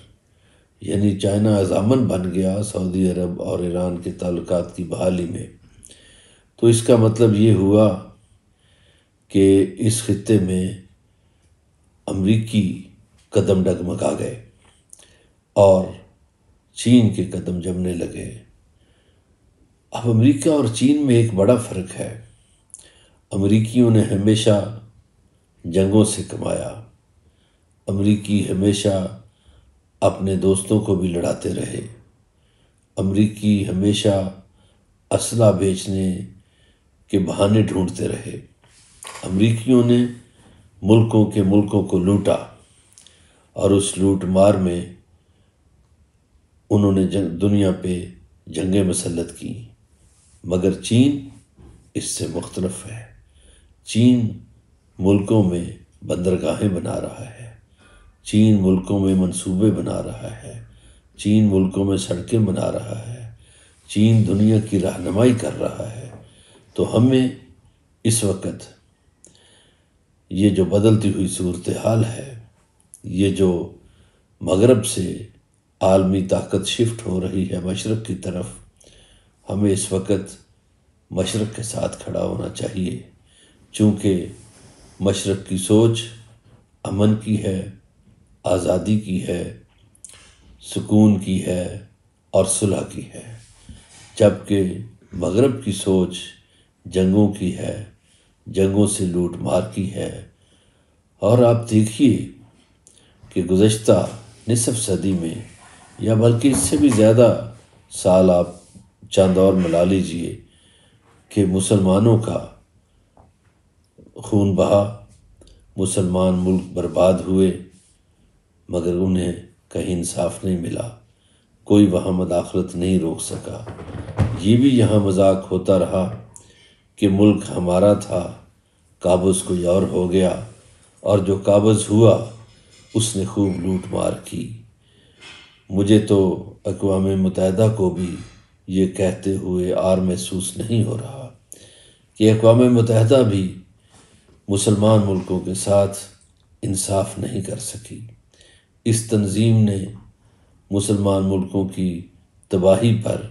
یعنی چائنا ضامن بن گیا سعودی عرب اور ایران کے تعلقات کی بحالی میں، تو اس کا مطلب یہ ہوا کہ اس خطے میں امریکی قدم ڈگمگا گئے اور چین کے قدم جمنے لگے۔ اب امریکہ اور چین میں ایک بڑا فرق ہے۔ امریکیوں نے ہمیشہ جنگوں سے کمایا، امریکی ہمیشہ اپنے دوستوں کو بھی لڑاتے رہے، امریکی ہمیشہ اسلحہ بیچنے کے بہانے ڈھونڈتے رہے۔ امریکیوں نے ملکوں کو لوٹا اور اس لوٹ مار میں انہوں نے دنیا پہ جنگیں مسلط کی، مگر چین اس سے مختلف ہے۔ چین ملکوں میں بندرگاہیں بنا رہا ہے، چین ملکوں میں منصوبے بنا رہا ہے، چین ملکوں میں سڑکیں بنا رہا ہے، چین دنیا کی رہنمائی کر رہا ہے۔ تو ہمیں اس وقت یہ جو بدلتی ہوئی صورتحال ہے، یہ جو مغرب سے عالمی طاقت شفٹ ہو رہی ہے مشرق کی طرف، ہمیں اس وقت مشرق کے ساتھ کھڑا ہونا چاہیے، چونکہ مشرق کی سوچ امن کی ہے، آزادی کی ہے، سکون کی ہے اور صلح کی ہے، جبکہ مغرب کی سوچ جنگوں کی ہے، جنگوں سے لوٹ مار کی ہے۔ اور آپ دیکھیے کہ گزشتہ نصف صدی میں یا بلکہ اس سے بھی زیادہ سال آپ چند اور ملا لیجئے کہ مسلمانوں کا خون بہا، مسلمان ملک برباد ہوئے، مگر انہیں کہیں انصاف نہیں ملا، کوئی وہاں مداخلت نہیں روک سکا۔ یہ بھی یہاں مذاق ہوتا رہا کہ ملک ہمارا تھا، قابض کوئی اور ہو گیا، اور جو قابض ہوا اس نے خوب لوٹ مار کی۔ مجھے تو اقوام متحدہ کو بھی یہ کہتے ہوئے عار محسوس نہیں ہو رہا کہ اقوام متحدہ بھی مسلمان ملکوں کے ساتھ انصاف نہیں کر سکی۔ اس تنظیم نے مسلمان ملکوں کی تباہی پر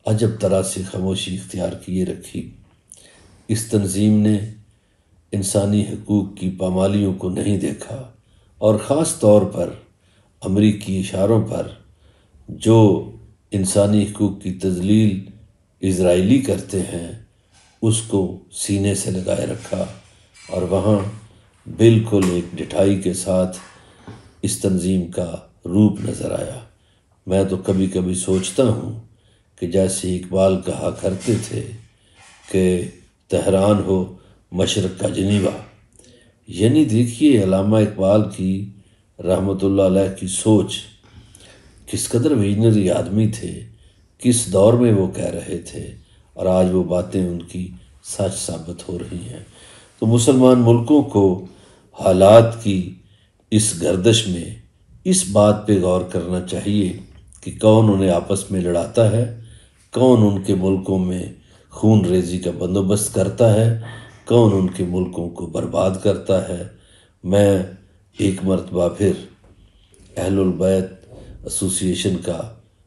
عجب طرح سے خاموشی اختیار کیے رکھی۔ اس تنظیم نے انسانی حقوق کی پامالیوں کو نہیں دیکھا، اور خاص طور پر امریکی اشاروں پر جو انسانی حقوق کی تذلیل اسرائیلی کرتے ہیں اس کو سینے سے لگائے رکھا، اور وہاں بالکل ایک ڈٹھائی کے ساتھ اس تنظیم کا روپ نظر آیا۔ میں تو کبھی کبھی سوچتا ہوں کہ جیسے اقبال کہا کرتے تھے کہ تہران ہو مشرق کا جنیوا، یعنی دیکھیے علامہ اقبال کی رحمۃ اللہ علیہ کی سوچ، کس قدر ویژنری آدمی تھے، کس دور میں وہ کہہ رہے تھے، اور آج وہ باتیں ان کی سچ ثابت ہو رہی ہیں۔ تو مسلمان ملکوں کو حالات کی اس گردش میں اس بات پہ غور کرنا چاہیے کہ کون انہیں آپس میں لڑاتا ہے، کون ان کے ملکوں میں خون ریزی کا بندوبست کرتا ہے، کون ان کے ملکوں کو برباد کرتا ہے۔ میں ایک مرتبہ پھر اہل البیت ایسوسی ایشن کا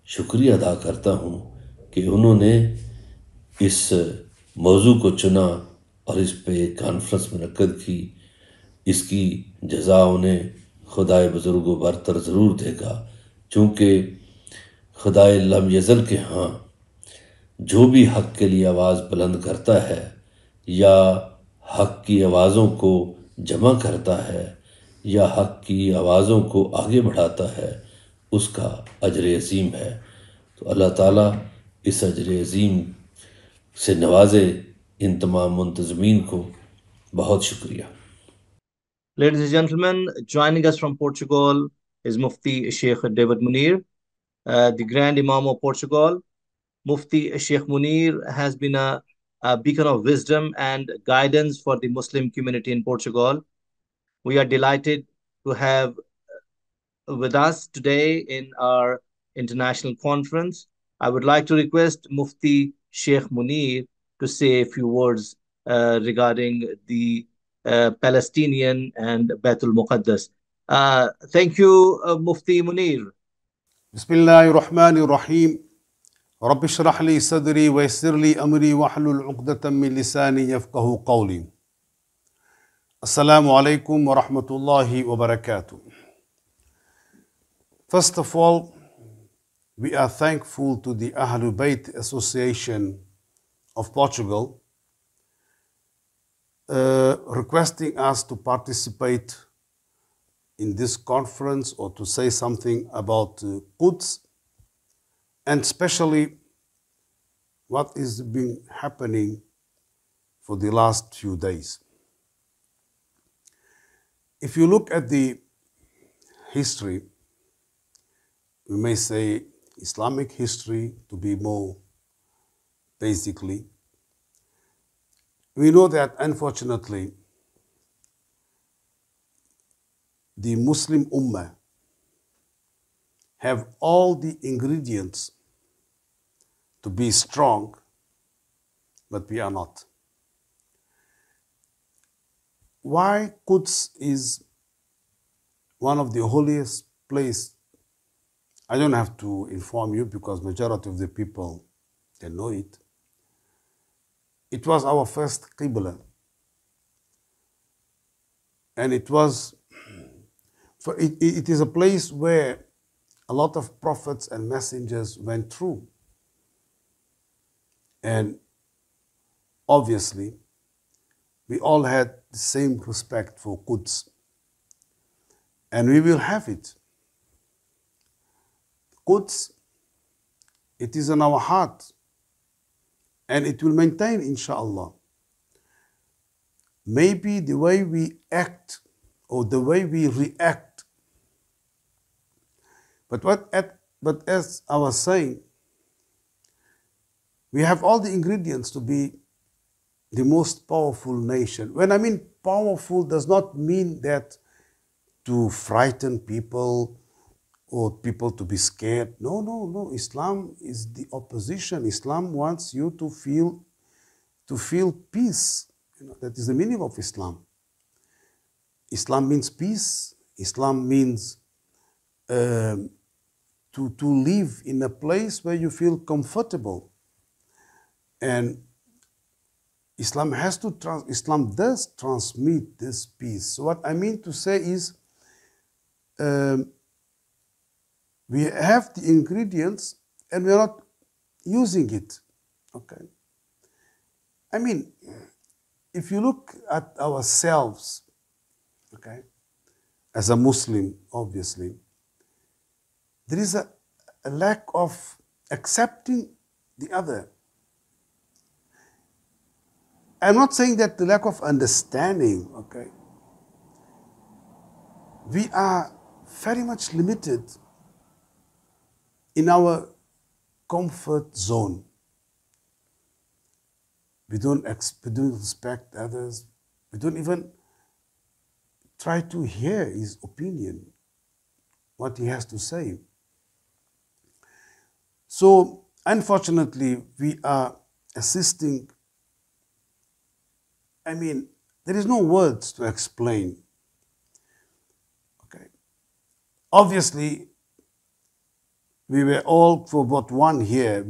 شکریہ ادا کرتا ہوں کہ انہوں نے اس موضوع کو چنا اور اس پہ ایک کانفرنس منعقد کی۔ اس کی جزا انہیں خدائے بزرگ و برتر ضرور دے گا، چونکہ خدائے لم یزل کے ہاں جو بھی حق کے لیے آواز بلند کرتا ہے یا حق کی آوازوں کو جمع کرتا ہے یا حق کی آوازوں کو آگے بڑھاتا ہے، اس کا اجر عظیم ہے۔ تو اللہ تعالیٰ اس اجر عظیم سے نوازے ان تمام منتظمین کو۔ بہت شکریہ۔ Ladies and gentlemen, joining us from Portugal is Mufti Sheikh David Munir, the Grand Imam of Portugal. Mufti Sheikh Munir has been a beacon of wisdom and guidance for the Muslim community in Portugal. We are delighted to have with us today in our international conference. I would like to request Mufti Sheikh Munir to say a few words regarding the Palestinian and Baitul Muqaddas. Thank you, Mufti Munir. بسم الله الرحمن الرحيم رب اشرح لي صدري ويسر لي أمري واحلل عقدة من لساني يفقه قولي. Assalamu alaikum wa rahmatullahi wa barakatuh. First of all, we are thankful to the Ahlul Bayt Association of Portugal requesting us to participate in this conference or to say something about Quds, and especially what is been happening for the last few days. If you look at the history, we may say Islamic history to be more basically, we know that unfortunately the Muslim Ummah have all the ingredients to be strong, but we are not. Why Quds is one of the holiest places, I don't have to inform you because majority of the people, they know it. It was our first Qibla. And it is a place where a lot of prophets and messengers went through. And obviously, we all had the same respect for Quds. And we will have it. Quds, it is in our heart. And it will maintain, inshallah. Maybe the way we act or the way we react But as I was saying, we have all the ingredients to be the most powerful nation. When I mean powerful, does not mean that to frighten people or people to be scared. No, no, no. Islam is the opposition. Islam wants you to feel peace. That is the meaning of Islam. Islam means peace. Islam means to live in a place where you feel comfortable. And Islam does transmit this peace. So what I mean to say is, we have the ingredients and we are not using it. Okay. I mean, if you look at ourselves, okay, as a Muslim, obviously, there is a lack of accepting the other. I'm not saying that the lack of understanding, okay. We are very much limited in our comfort zone. We don't respect others. We don't even try to hear his opinion, what he has to say. So, unfortunately, we are assisting. I mean, there is no words to explain. Okay. Obviously, we were all, for about one year,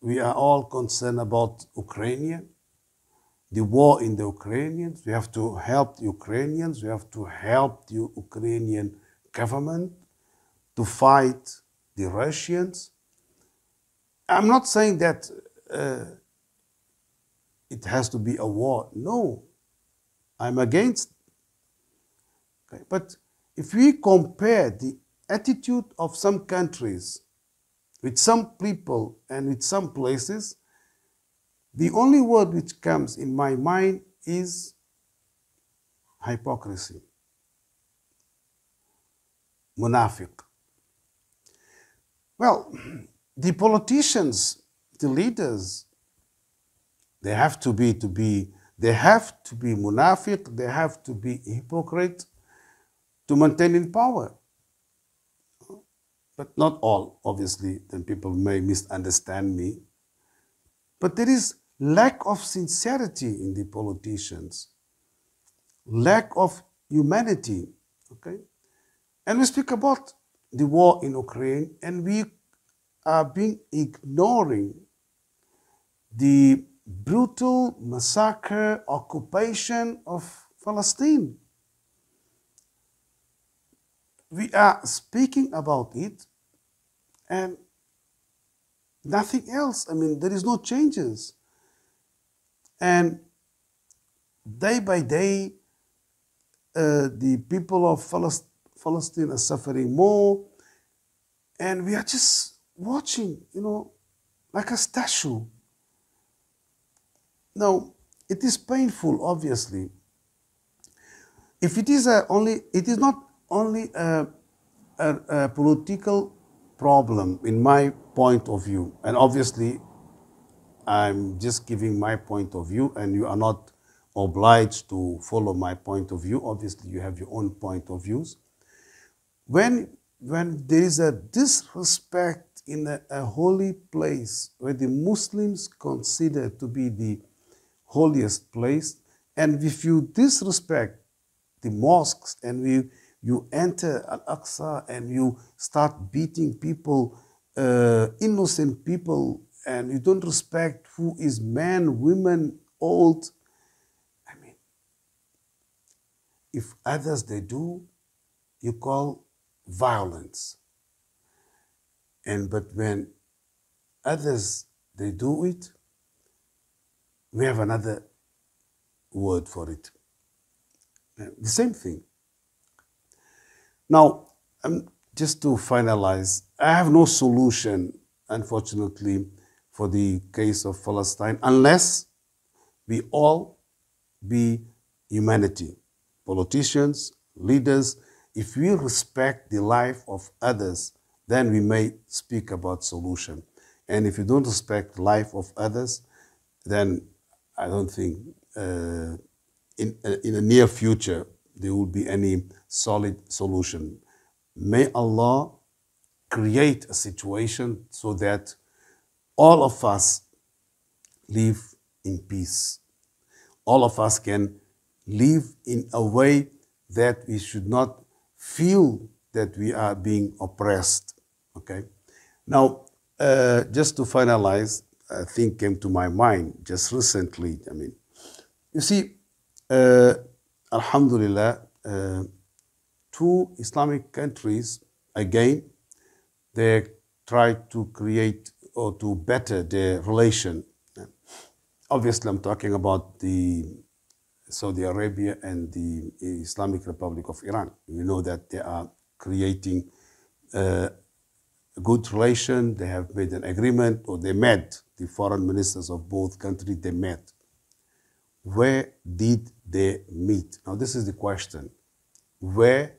we are all concerned about Ukraine, the war in the Ukrainians. We have to help the Ukrainians. We have to help the Ukrainian government to fight the Russians. I'm not saying that it has to be a war. No, I'm against. Okay. But if we compare the attitude of some countries with some people and with some places, the only word which comes in my mind is hypocrisy, munafiq. Well, the politicians, the leaders, they have to be munafiq, they have to be hypocrite to maintain in power. But not all, obviously, then people may misunderstand me. But there is lack of sincerity in the politicians, lack of humanity, okay? And we speak about the war in Ukraine, and we are ignoring the brutal massacre, occupation of Palestine. We are speaking about it and nothing else. I mean, there is no changes. And day by day, the people of Palestine are suffering more. And we are just watching, like a statue. Now, it is painful, obviously. If it is it is not only a political problem in my point of view, and obviously I'm just giving my point of view and you are not obliged to follow my point of view. Obviously you have your own point of views. When there is a disrespect in a holy place where the Muslims consider to be the holiest place, and if you disrespect the mosques and you enter Al-Aqsa and you start beating people, innocent people, and you don't respect who is man, women, old. I mean, if others they do, you call violence. But when others they do it, we have another word for it. The same thing. Now, just to finalize, I have no solution, unfortunately, for the case of Palestine, unless we all be humanity, politicians, leaders. If we respect the life of others then we may speak about solution. And if you don't respect life of others, then I don't think in the near future there will be any solid solution. May Allah create a situation so that all of us live in peace. All of us can live in a way that we should not feel that we are being oppressed. Okay? Now, just to finalize, a thing came to my mind just recently. I mean, you see, Alhamdulillah, two Islamic countries, again, they try to create or to better their relation. Obviously, I'm talking about the Saudi Arabia and the Islamic Republic of Iran. We know that they are creating a good relation. They have made an agreement, or they met, the foreign ministers of both countries, they met. Where did they meet? Now, this is the question. Where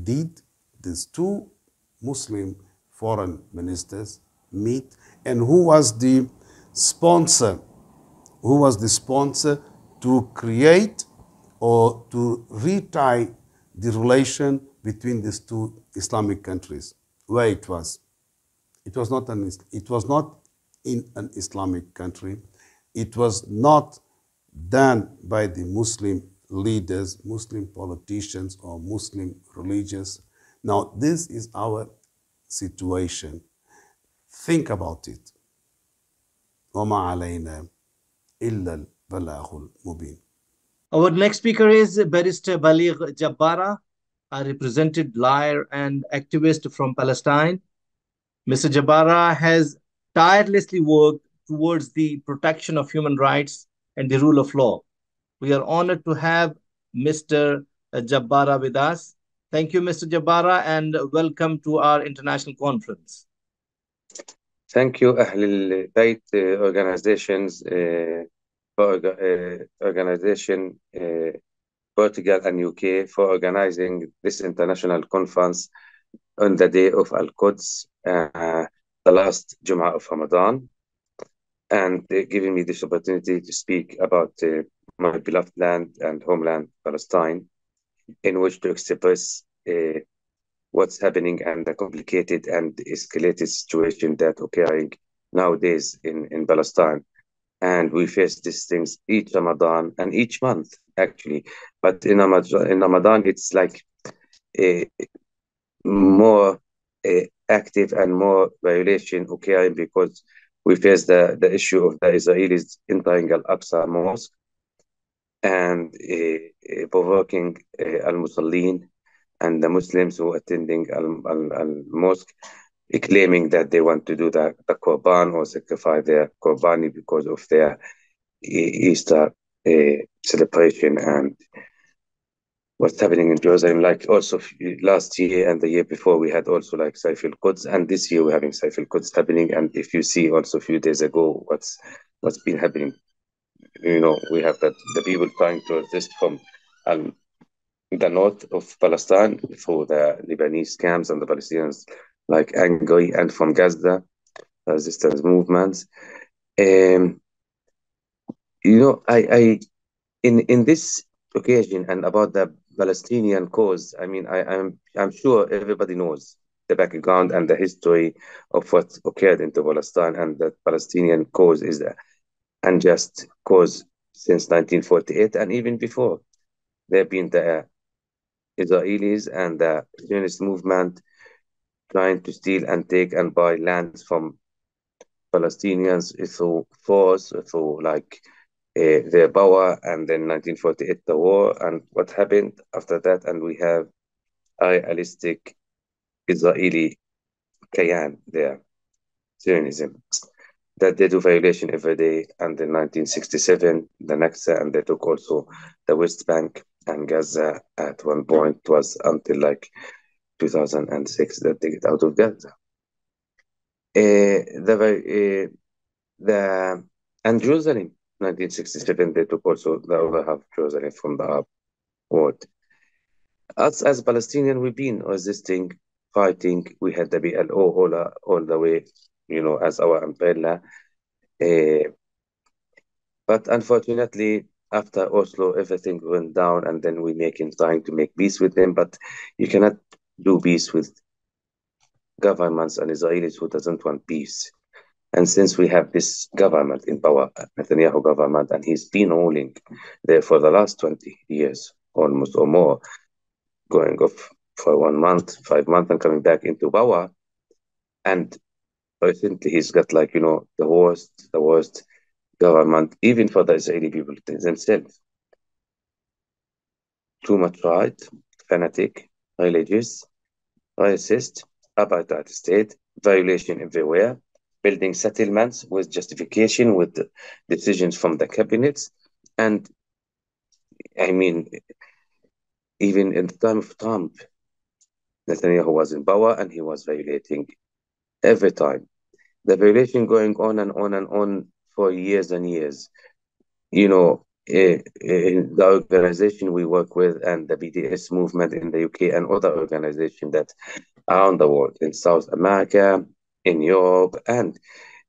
did these two Muslim foreign ministers meet? And who was the sponsor? Who was the sponsor to create or to retie the relation between these two Islamic countries? Where it was? It was not in an Islamic country. It was not done by the Muslim leaders, Muslim politicians, or Muslim religious. Now, this is our situation. Think about it. وَمَا عَلَيْنَا إِلَّا الْبَلَاغُ الْمُبِينُ. Our next speaker is Barrister Baligh Jabbara, a represented lawyer and activist from Palestine. Mr. Jabbara has tirelessly worked towards the protection of human rights and the rule of law. We are honored to have Mr. Jabbara with us. Thank you, Mr. Jabbara, and welcome to our international conference. Thank you, Ahl al-Bayt organizations, organization Portugal and UK for organizing this international conference on the day of Al-Quds, the last Jum'ah of Ramadan, and giving me this opportunity to speak about my beloved land and homeland, Palestine, in which to express what's happening and the complicated and escalated situation that occurring nowadays in Palestine. And we face these things each Ramadan and each month, actually. But in Ramadan, it's like more active and more violation occurring because we face the issue of the Israelis entering Al-Aqsa Mosque and provoking Al-Musallin and the Muslims who are attending Al-Mosque, claiming that they want to do the Qurban or sacrifice their Qurbani because of their Easter celebration and what's happening in Jerusalem. Like also last year and the year before, we had also like Saif al-Quds, and this year we're having Saif al-Quds happening. And if you see also a few days ago what's been happening, you know, we have that the people trying to resist from the north of Palestine through the Lebanese camps and the Palestinians like angry, and from Gaza resistance movements. You know, I in this occasion and about the Palestinian cause, I mean, I'm sure everybody knows the background and the history of what occurred into Palestine, and the Palestinian cause is an unjust cause since 1948 and even before. There have been the Israelis and the Zionist movement trying to steal and take and buy lands from Palestinians through force, through like their power, and then 1948 the war, and what happened after that, and we have a realistic Israeli Kayan there, Zionism, that they do violation every day. And in 1967, the Naksa, and they took also the West Bank and Gaza at one point. It was until like 2006 that they get out of Gaza. And Jerusalem, 1967, they took also the other half of Jerusalem from the Arab world. Us as Palestinians, we've been resisting fighting. We had the BLO all the way, as our umbrella. But unfortunately, after Oslo, everything went down, and then trying to make peace with them. But you cannot do peace with governments and Israelis who doesn't want peace. And since we have this government in power, Netanyahu government, and he's been ruling there for the last 20 years, almost or more, going off for 1 month, 5 months, and coming back into power. And recently he's got the worst government, even for the Israeli people themselves. Too much right, fanatic, religious, racist, apartheid state, violation everywhere, building settlements with justification, with decisions from the cabinets. And I mean, even in the time of Trump, Netanyahu was in power and he was violating every time. The violation going on and on and on for years and years. In the organization we work with and the BDS movement in the UK and other organizations that around the world, in South America, in Europe, and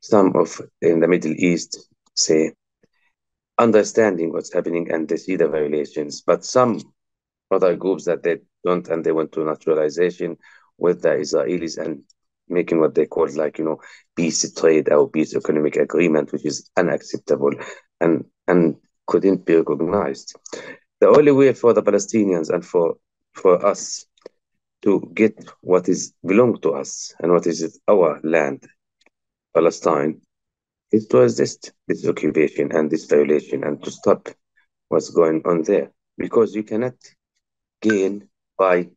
some of in the Middle East, say, understanding what's happening and they see the violations. But some other groups that they don't, and they went to naturalization with the Israelis and making what they call peace trade or peace economic agreement, which is unacceptable and couldn't be recognized. The only way for the Palestinians and for us to get what is belong to us and what is our land, Palestine, is to resist this occupation and this violation and to stop what's going on there. Because you cannot gain by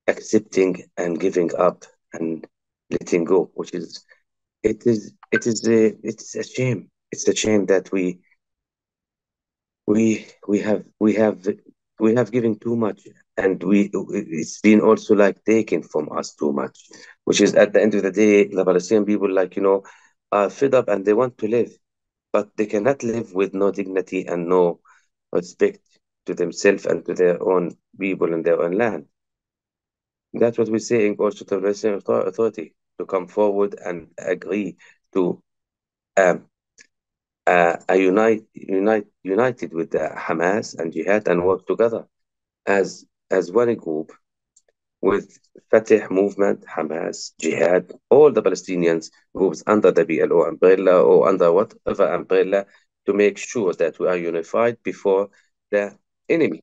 accepting and giving up and letting go, which is it's a shame. It's a shame that we have given too much, and it's been also taken from us too much, which is at the end of the day, the Palestinian people are fed up and they want to live, but they cannot live with no dignity and no respect to themselves and to their own people and their own land. That's what we're saying also to the Palestinian Authority to come forward and agree to united with the Hamas and Jihad and work together as one group with Fatah movement, Hamas, Jihad, all the Palestinians groups under the BLO umbrella or under whatever umbrella to make sure that we are unified before the enemy.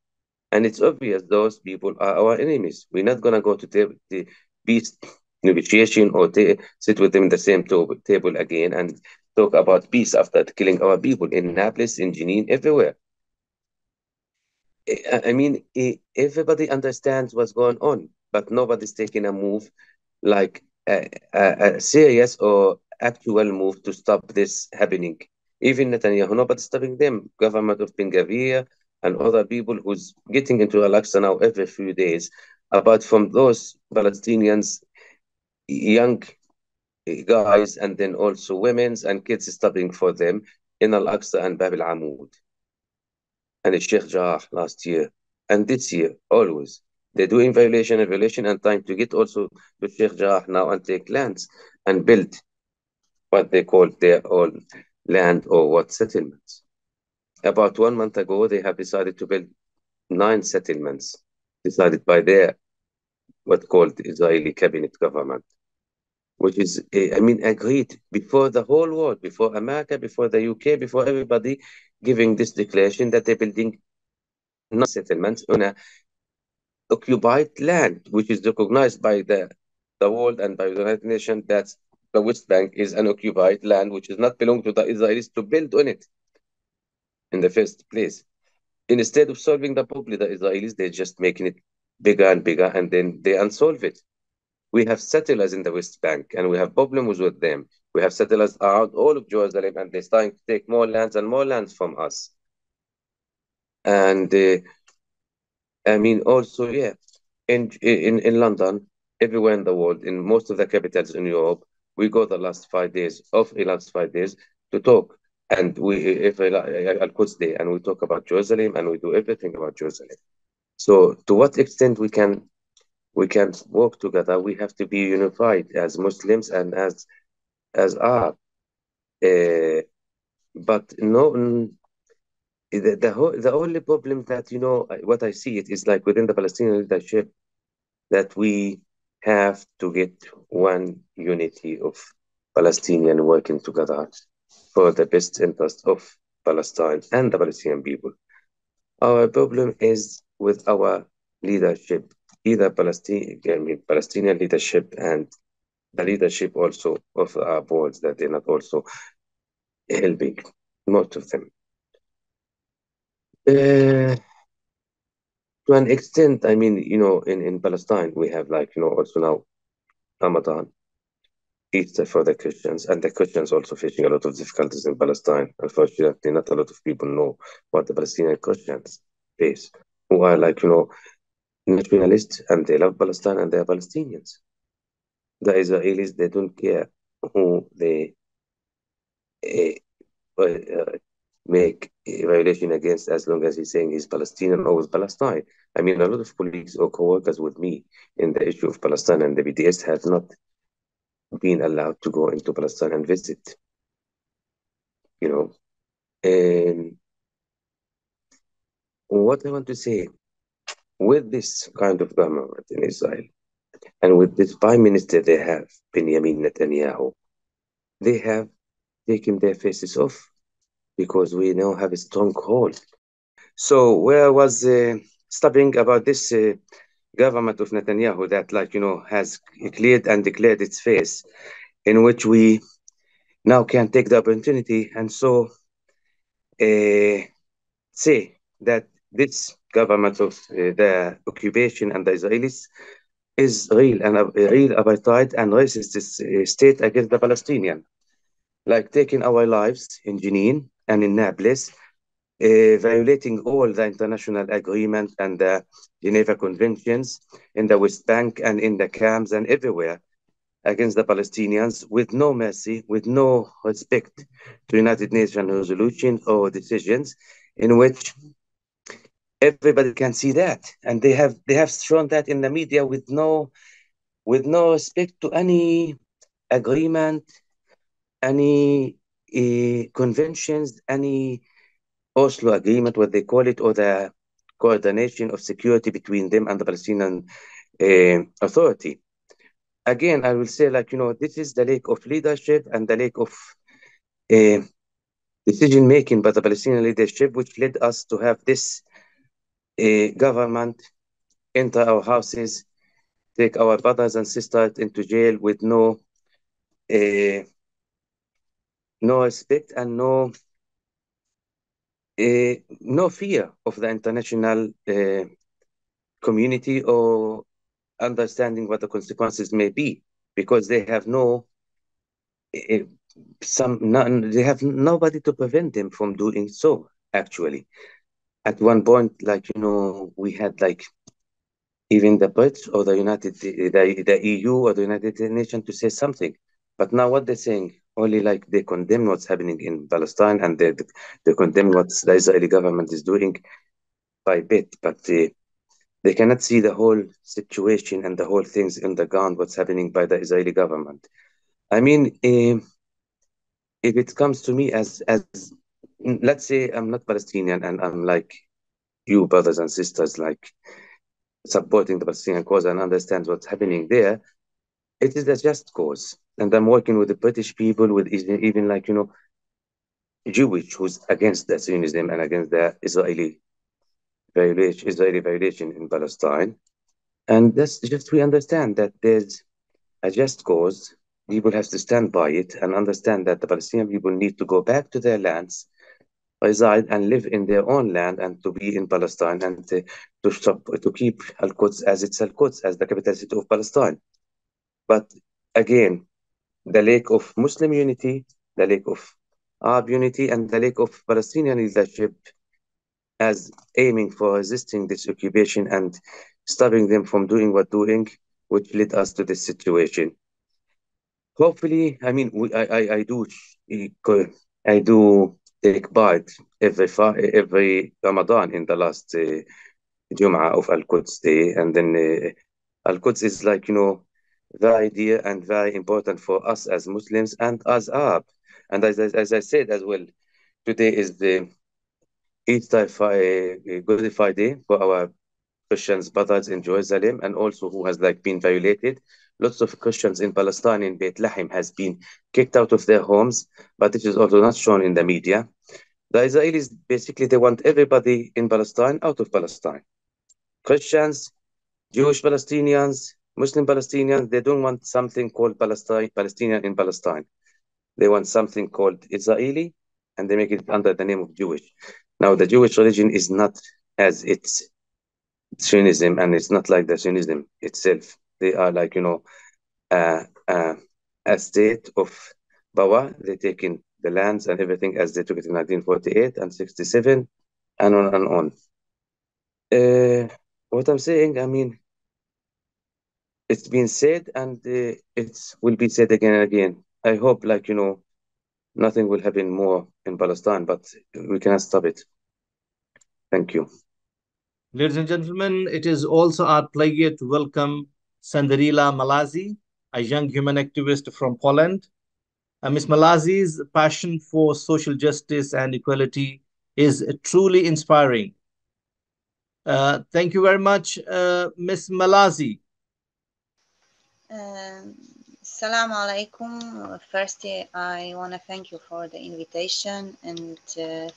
And it's obvious those people are our enemies. We're not going to go to the peace negotiation or sit with them in the same table again and talk about peace after killing our people in Naples, in Jenin, everywhere. I mean, everybody understands what's going on, but nobody's taking a move like a serious or actual move to stop this happening. Even Netanyahu, nobody's stopping them. Government of Ben Gvir and other people who's getting into Al-Aqsa now every few days. Apart from those Palestinians, young guys, and then also women's and kids stopping for them in Al-Aqsa and Bab al-Amud. And the Sheikh Jarrah last year. And this year, always. They're doing violation and trying to get also to Sheikh Jarrah now and take lands and build what they call their own land or what settlements. About 1 month ago, they have decided to build 9 settlements, decided by their what called the Israeli cabinet government, which is, agreed before the whole world, before America, before the UK, before everybody, giving this declaration that they're building 9 settlements on a occupied land, which is recognized by the world and by the United Nations that the West Bank is an occupied land, which does not belong to the Israelis to build on it in the first place. Instead of solving the problem, the Israelis, they're just making it bigger and bigger, and then they unsolve it. We have settlers in the West Bank, and we have problems with them. We have settlers around all of Jerusalem, and they're starting to take more lands and more lands from us. And also, yeah, in London, everywhere in the world, in most of the capitals in Europe, we go the last 5 days to talk. And if Al-Quds Day, and we talk about Jerusalem, and we do everything about Jerusalem. So to what extent we can we can work together. We have to be unified as Muslims and as Arab. But no, the only problem that what I see it is like within the Palestinian leadership that we have to get one unity of Palestinian working together for the best interest of Palestine and the Palestinian people. Our problem is with our leadership, either Palestinian leadership and the leadership also of our boards, that they're not also helping, most of them. To an extent, I mean, in Palestine, we have also now Ramadan, Easter for the Christians, and the Christians also facing a lot of difficulties in Palestine. Unfortunately, not a lot of people know what the Palestinian Christians face, who are nationalists and they love Palestine and they are Palestinians. The Israelis, they don't care who they make a violation against as long as he's saying he's Palestinian or with Palestine. I mean, a lot of colleagues or co-workers with me in the issue of Palestine and the BDS have not been allowed to go into Palestine and visit, And what I want to say, with this kind of government in Israel, and with this prime minister they have, Benjamin Netanyahu, they have taken their faces off because we now have a strong hold. So where I was stopping about this government of Netanyahu that has cleared and declared its face, in which we now can take the opportunity and say that this government of the occupation and the Israelis is real and a real apartheid and racist state against the Palestinian, like taking our lives in Jenin and in Nablus, violating all the international agreement and the Geneva Conventions in the West Bank and in the camps and everywhere against the Palestinians with no mercy, with no respect to United Nations resolutions or decisions, in which everybody can see that, and they have shown that in the media with no respect to any agreement, any conventions, any Oslo agreement, what they call it, or the coordination of security between them and the Palestinian Authority. Again, I will say, this is the lack of leadership and the lack of decision making by the Palestinian leadership, which led us to have this government enter our houses, take our brothers and sisters into jail with no respect and no fear of the international community or understanding what the consequences may be, because they have they have nobody to prevent them from doing so. Actually, at one point, we had even the Brits or the EU or the United Nations to say something, but now what they're saying, only they condemn what's happening in Palestine and they condemn what the Israeli government is doing by bit, but they cannot see the whole situation and the whole things in the ground, what's happening by the Israeli government. I mean, if it comes to me as let's say I'm not Palestinian and I'm like you brothers and sisters, supporting the Palestinian cause and understand what's happening there, it is a just cause. And I'm working with the British people, with even Jewish, who's against the Zionism and against the Israeli violation in Palestine. And that's just, we understand that there's a just cause. People have to stand by it and understand that the Palestinian people need to go back to their lands, reside and live in their own land, and to be in Palestine and to keep Al-Quds as it's Al-Quds, as the capital city of Palestine. But again, the lack of Muslim unity, the lack of Arab unity, and the lack of Palestinian leadership as aiming for resisting this occupation and stopping them from doing what doing, which led us to this situation. Hopefully, I mean, I do take part every Ramadan in the last Jum'ah of Al-Quds Day, and then Al-Quds is like, very dear and very important for us as Muslims and as Arab. And as I said as well, today is the Good Friday for our Christians brothers in Jerusalem, and also who has like been violated. Lots of Christians in Palestine, in Bethlehem, has been kicked out of their homes, but it is also not shown in the media. The Israelis basically they want everybody in Palestine out of Palestine. Christians, Jewish Palestinians, Muslim Palestinians, they don't want something called Palestinian in Palestine. They want something called Israeli, and they make it under the name of Jewish. Now, the Jewish religion is not as its Zionism, and it's not like the Zionism itself. They are like, a state of power. They take in the lands and everything as they took it in 1948 and 67, and on and on. What I'm saying, I mean, it's been said, and it will be said again and again. I hope, like, nothing will happen more in Palestine, but we cannot stop it. Thank you. Ladies and gentlemen, it is also our pleasure to welcome Sandarila Malazi, a young human activist from Poland. Ms. Malazi's passion for social justice and equality is truly inspiring. Thank you very much, Ms. Malazi. Assalamu alaikum. First, I want to thank you for the invitation and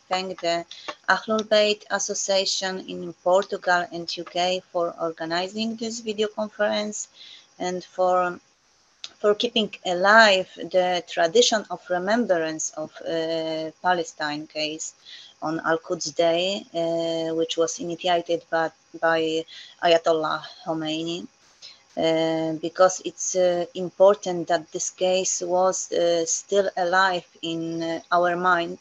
thank the Ahlul Bayt Association in Portugal and UK for organizing this video conference and for keeping alive the tradition of remembrance of Palestine case on Al-Quds Day, which was initiated by Ayatollah Khomeini. Because it's important that this case was still alive in our mind,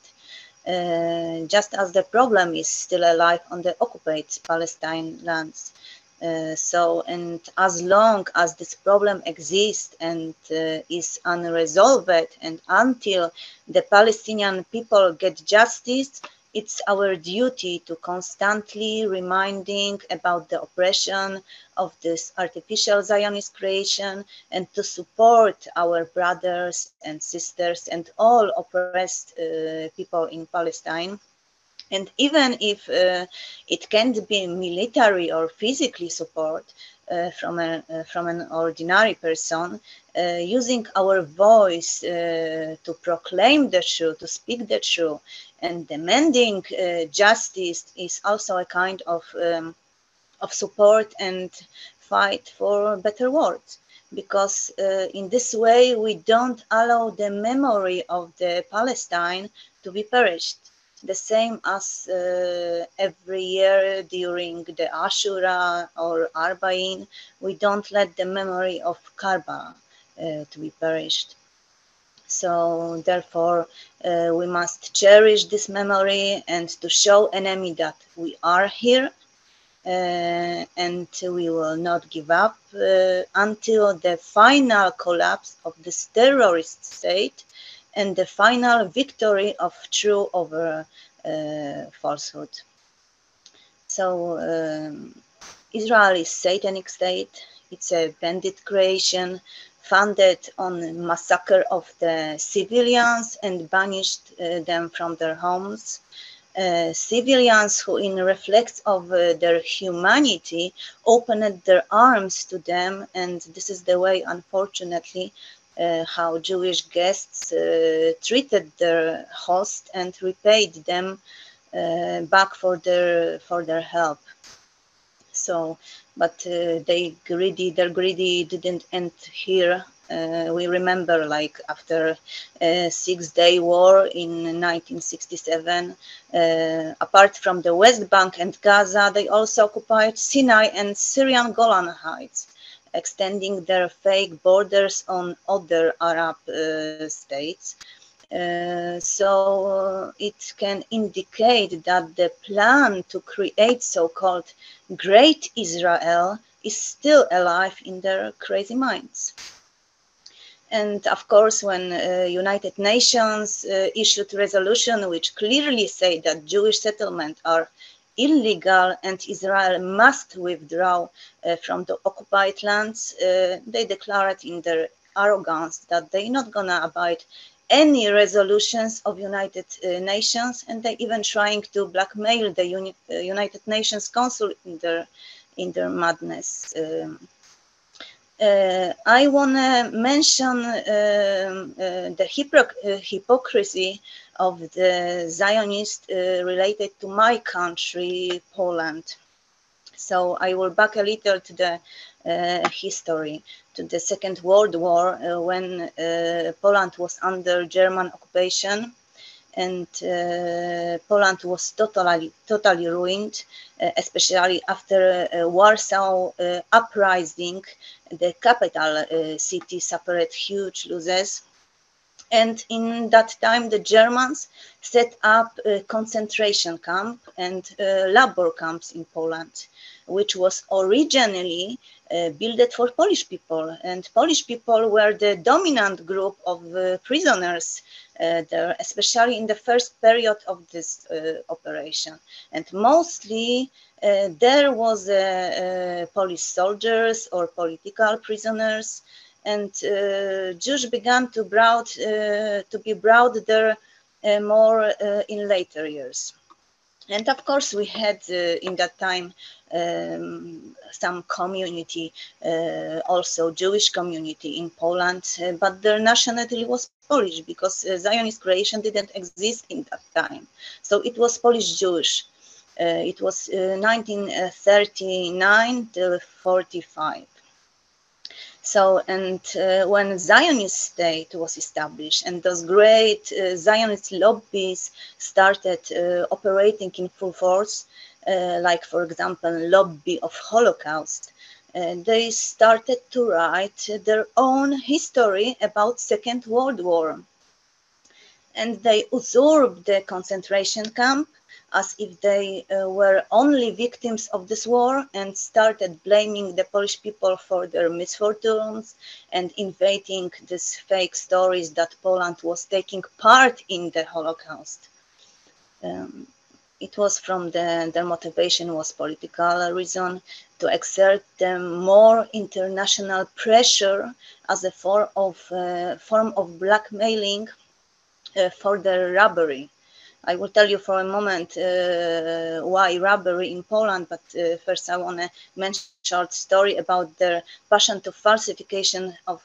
just as the problem is still alive on the occupied Palestine lands. And as long as this problem exists and is unresolved, and until the Palestinian people get justice, it's our duty to constantly reminding about the oppression of this artificial Zionist creation and to support our brothers and sisters and all oppressed people in Palestine. And even if it can't be military or physically support from an ordinary person, using our voice to proclaim the truth, to speak the truth, and demanding justice is also a kind of support and fight for better world. Because in this way we don't allow the memory of the Palestine to be perished. The same as every year during the Ashura or Arba'in, we don't let the memory of Karbala to be perished. So therefore, we must cherish this memory and to show enemy that we are here and we will not give up until the final collapse of this terrorist state and the final victory of truth over falsehood. So Israel is satanic state. It's a bandit creation founded on massacre of the civilians and banished them from their homes. Civilians who, in reflex of their humanity, opened their arms to them, and this is the way, unfortunately, how Jewish guests treated their host and repaid them back for their help. So, but their greedy didn't end here. We remember, like after Six-Day War in 1967, apart from the West Bank and Gaza, they also occupied Sinai and Syrian Golan Heights, extending their fake borders on other Arab states. So it can indicate that the plan to create so-called Great Israel is still alive in their crazy minds. And of course, when United Nations issued resolution which clearly say that Jewish settlements are illegal and Israel must withdraw from the occupied lands, they declared in their arrogance that they're not gonna abide any resolutions of United Nations, and they even trying to blackmail the United Nations Council in their madness. I want to mention the hypocrisy of the Zionists related to my country, Poland. So I will back a little to the history, to the Second World War, when Poland was under German occupation, and Poland was totally ruined, especially after Warsaw uprising. The capital city suffered huge losses. And in that time, the Germans set up a concentration camp and labor camps in Poland, which was originally built for Polish people. And Polish people were the dominant group of prisoners there, especially in the first period of this operation. And mostly there was Polish soldiers or political prisoners, and Jews began to be brought there more in later years. And of course, we had in that time some community, also Jewish community in Poland, but their nationality was Polish because Zionist creation didn't exist in that time. So it was Polish Jewish. It was 1939 till 45. So, and when Zionist state was established and those great Zionist lobbies started operating in full force, like for example, lobby of Holocaust, they started to write their own history about Second World War. And they usurped the concentration camp as if they were only victims of this war, and started blaming the Polish people for their misfortunes and inventing these fake stories that Poland was taking part in the Holocaust. It was from their motivation was political reason to exert them more international pressure as a form of blackmailing for their robbery. I will tell you for a moment why robbery in Poland, but first I want to mention a short story about their passion to falsification of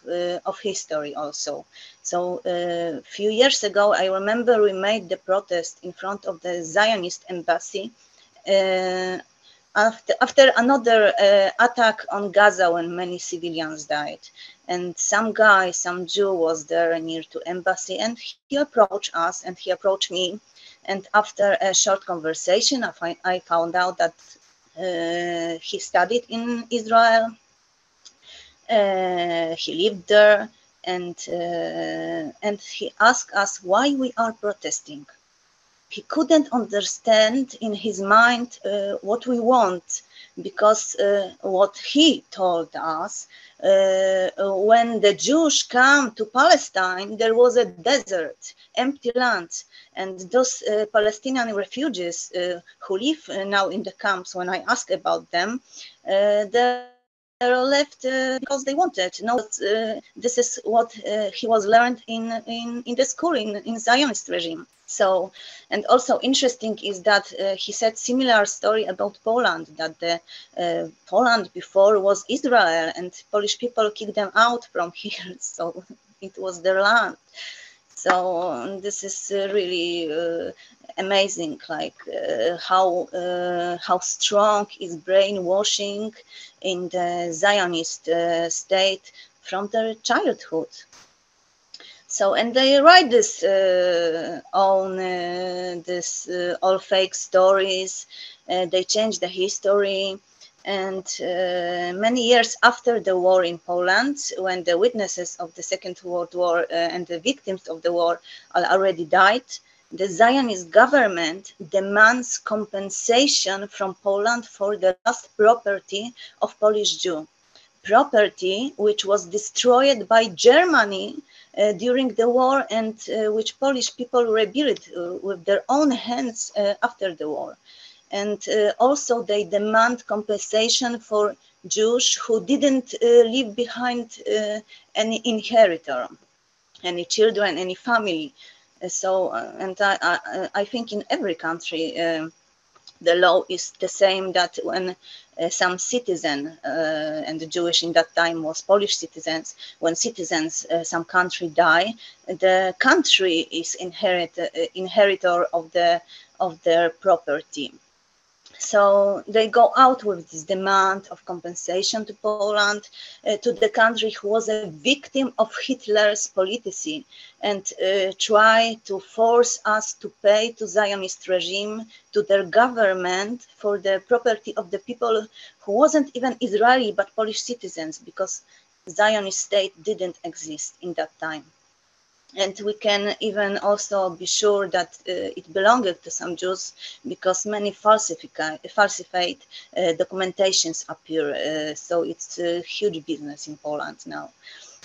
history also. So a few years ago, I remember we made the protest in front of the Zionist embassy after another attack on Gaza when many civilians died. And some guy, some Jew was there near to embassy, and he approached us and he approached me. And after a short conversation, I found out that he studied in Israel, he lived there, and he asked us why we are protesting. He couldn't understand in his mind what we want, because what he told us, when the Jews come to Palestine, there was a desert, empty land, and those Palestinian refugees who live now in the camps, when I ask about them, they're left because they wanted. No, this is what he was learned in the school in Zionist regime. So, and also interesting is that he said similar story about Poland, that the Poland before was Israel and Polish people kicked them out from here, so it was their land. So this is really amazing, like how strong is brainwashing in the Zionist state from their childhood. So, and they write this all fake stories. They change the history. And many years after the war in Poland, when the witnesses of the Second World War and the victims of the war already died, the Zionist government demands compensation from Poland for the lost property of Polish Jews. Property which was destroyed by Germany during the war, and which Polish people rebuilt with their own hands after the war. And also they demand compensation for Jews who didn't leave behind any inheritor, any children, any family. And I think in every country the law is the same, that when some citizen, and the Jewish in that time was Polish citizens, when citizens some country die, the country is inheritor of their property. So they go out with this demand of compensation to Poland, to the country who was a victim of Hitler's policy, and try to force us to pay to Zionist regime, to their government, for the property of the people who wasn't even Israeli but Polish citizens, because Zionist state didn't exist in that time. And we can even also be sure that it belonged to some Jews, because many falsified documentations appear. So it's a huge business in Poland now.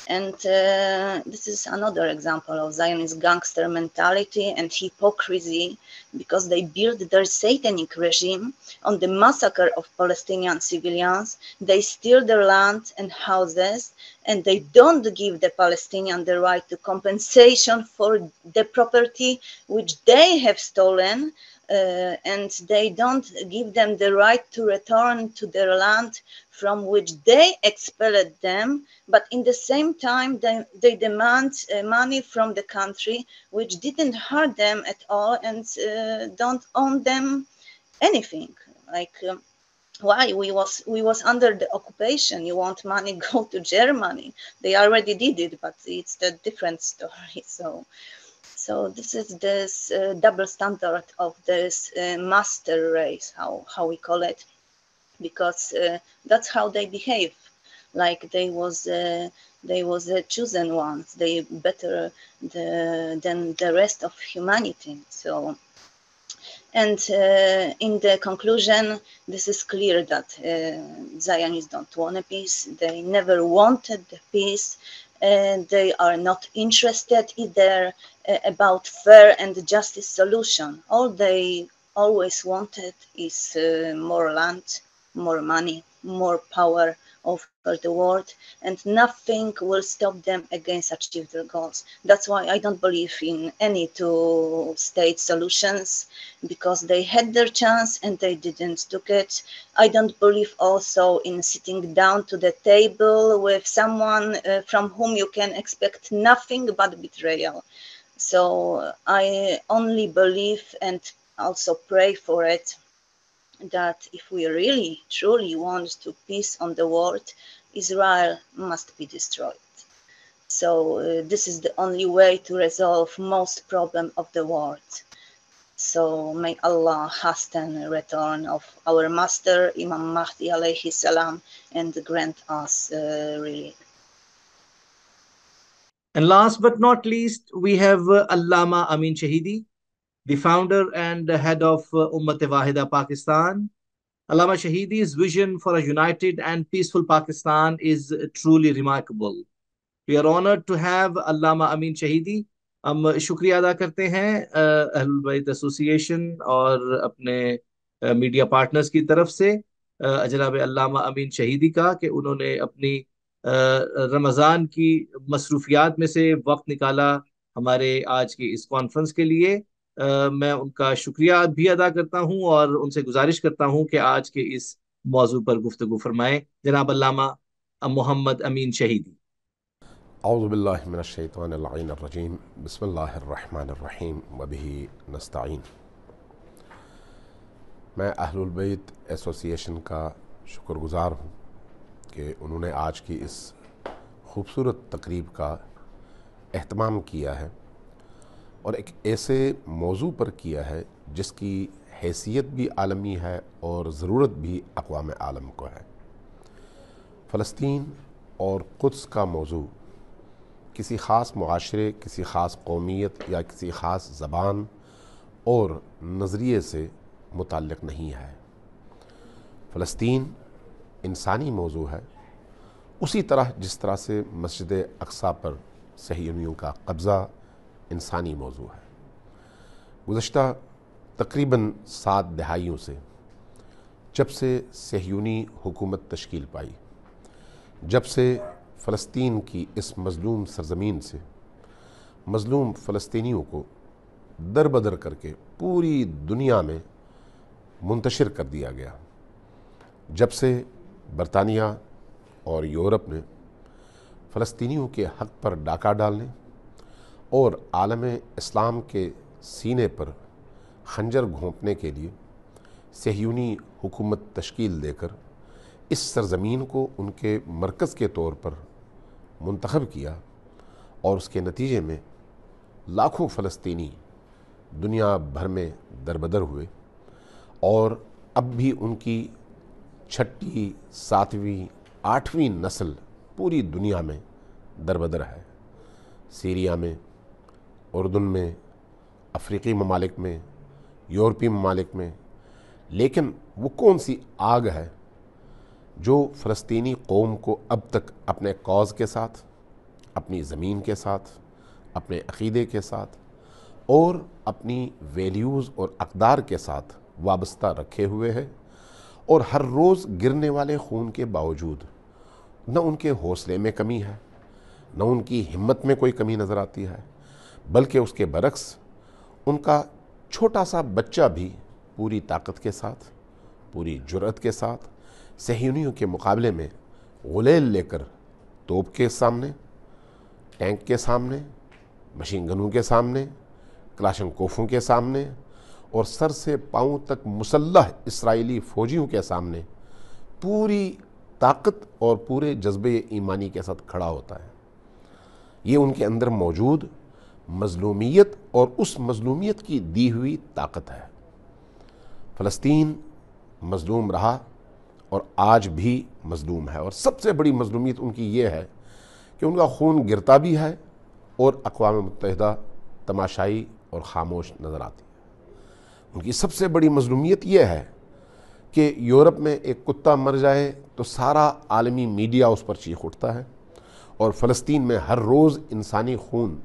And this is another example of Zionist gangster mentality and hypocrisy, because they build their satanic regime on the massacre of Palestinian civilians. They steal their land and houses, and they don't give the Palestinians the right to compensation for the property which they have stolen, and they don't give them the right to return to their land from which they expelled them, but in the same time they demand money from the country which didn't hurt them at all, and don't own them anything. Like why we was under the occupation? You want money, go to Germany. They already did it, but it's a different story. So this is this double standard of this master race, how we call it, because that's how they behave. Like they was the chosen ones. They better than the rest of humanity. So, and in the conclusion, this is clear that Zionists don't want a peace. They never wanted the peace. They are not interested either about fair and justice solution. All they always wanted is more land, more money, more power over the world, and nothing will stop them against achieve their goals. That's why I don't believe in any two-state solutions, because they had their chance and they didn't took it. I don't believe also in sitting down to the table with someone from whom you can expect nothing but betrayal. So I only believe and also pray for it, that if we really, truly want to peace on the world, Israel must be destroyed. So this is the only way to resolve most problem of the world. So may Allah hasten return of our master, Imam Mahdi alayhi salam, and grant us relief. And last but not least, we have Allama Amin Shahidi, the founder and head of Ummat-e-Wahida Pakistan. Allama Shahidi's vision for a united and peaceful Pakistan is truly remarkable. We are honored to have Allama Amin Shahidi. हम शुक्रिया अदा करते हैं अहलुल बैत association और अपने media partners की तरफ से जनाब अल्लामा अमीन शहीदी का, कि उन्होंने अपनी रमज़ान की मसरूफियात में से वक्त निकाला हमारे आज की इस कॉन्फ्रेंस के लिए। मैं उनका शुक्रिया भी अदा करता हूं और उनसे गुजारिश करता हूं कि आज के इस मौजू पर गुफ्तगू फरमाएं जनाब अल्लामा मोहम्मद अमीन शहीदी। औज़ु बिल्लाहि मिनश शैतानिर रजीम बिस्मिल्लाहिर रहमानिर रहीम व बिही नस्तईन। मैं अहलुल बैत एसोसिएशन का शुक्रगुज़ार हूँ कि उन्होंने आज की इस खूबसूरत तकरीब का एहतमाम किया है और एक ऐसे मौजू पर किया है जिसकी हैसियत भी आलमी है और ज़रूरत भी अक़वाम आलम को है। फ़लस्तीन और क़ुद्स का मौजू किसी ख़ास मुआशरे, किसी ख़ास कौमियत या किसी ख़ास ज़बान और नज़रिए से मुताल्लिक़ नहीं है। फ़लस्तीन इंसानी मौजू है, उसी तरह जिस तरह से मस्जिद अक़सा पर सहीयोनियों का कब्ज़ा इंसानी मौजू है। गुज़श्ता तकरीबन 7 दहाइयों से جب سے صہیونی حکومت تشکیل پائی، جب سے فلسطین کی اس مظلوم سرزمین سے مظلوم فلسطینیوں کو در بدر کر کے پوری دنیا میں منتشر کر دیا گیا، جب سے برطانیہ اور یورپ نے فلسطینیوں کے حق پر ڈاکہ ڈالنے اور عالم اسلام کے سینے پر خنجر گھونپنے کے لیے صہیونی حکومت تشکیل دے کر اس سرزمین کو ان کے مرکز کے طور پر منتخب کیا، اور اس کے نتیجے میں لاکھوں فلسطینی دنیا بھر میں دربدر ہوئے، اور اب بھی ان کی 6ٹھی، 7ویں، 8ویں نسل پوری دنیا میں دربدر ہے، سیریا میں، اردن میں، افریقی ممالک میں، یورپی ممالک میں۔ لیکن وہ کون سی آگ ہے جو فلسطینی قوم کو اب تک اپنے کاز کے ساتھ، اپنی زمین کے ساتھ، اپنے عقیدے کے ساتھ اور اپنی ویلیوز اور اقدار کے ساتھ وابستہ رکھے ہوئے ہے، اور ہر روز گرنے والے خون کے باوجود نہ ان کے حوصلے میں کمی ہے، نہ ان کی ہمت میں کوئی کمی نظر آتی ہے، بلکہ اس کے برعکس ان کا چھوٹا سا بچہ بھی پوری طاقت کے ساتھ، پوری جرأت کے ساتھ صہیونیوں کے مقابلے میں غلیل لے کر توپ کے سامنے، ٹینک کے سامنے، مشین گنوں کے سامنے، کلاشنکوفوں کے سامنے اور سر سے پاؤں تک مسلح اسرائیلی فوجیوں کے سامنے پوری طاقت اور پورے جذبے ایمانی کے ساتھ کھڑا ہوتا ہے۔ یہ ان کے اندر موجود مظلومیت اور اس مظلومیت کی دی ہوئی طاقت ہے۔ فلسطین مظلوم رہا اور آج بھی مظلوم ہے، اور سب سے بڑی مظلومیت ان کی یہ ہے کہ ان کا خون گرتا بھی ہے اور اقوام متحدہ تماشائی اور خاموش نظر آتی ہے۔ ان کی سب سے بڑی مظلومیت یہ ہے کہ یورپ میں ایک کتا مر جائے تو سارا عالمی میڈیا اس پر چیخ اٹھتا ہے، اور فلسطین میں ہر روز انسانی خون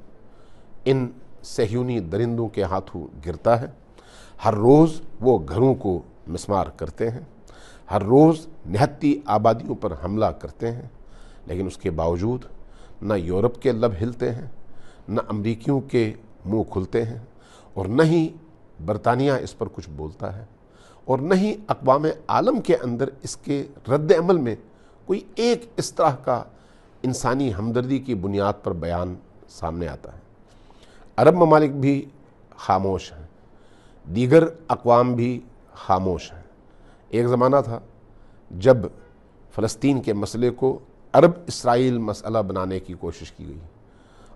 ان صہیونی درندوں کے ہاتھوں گرتا ہے، ہر روز وہ گھروں کو مسمار کرتے ہیں، ہر روز نہتی آبادیوں پر حملہ کرتے ہیں، لیکن اس کے باوجود نہ یورپ کے لب ہلتے ہیں، نہ امریکیوں کے منہ کھلتے ہیں، اور نہ ہی برطانیہ اس پر کچھ بولتا ہے، اور نہ ہی اقوام عالم کے اندر اس کے رد عمل میں کوئی ایک اس طرح کا انسانی ہمدردی کی بنیاد پر بیان سامنے آتا ہے۔ عرب ممالک بھی خاموش ہیں، دیگر اقوام بھی خاموش ہیں۔ ایک زمانہ تھا جب فلسطین کے مسئلے کو عرب اسرائیل مسئلہ بنانے کی کوشش کی گئی،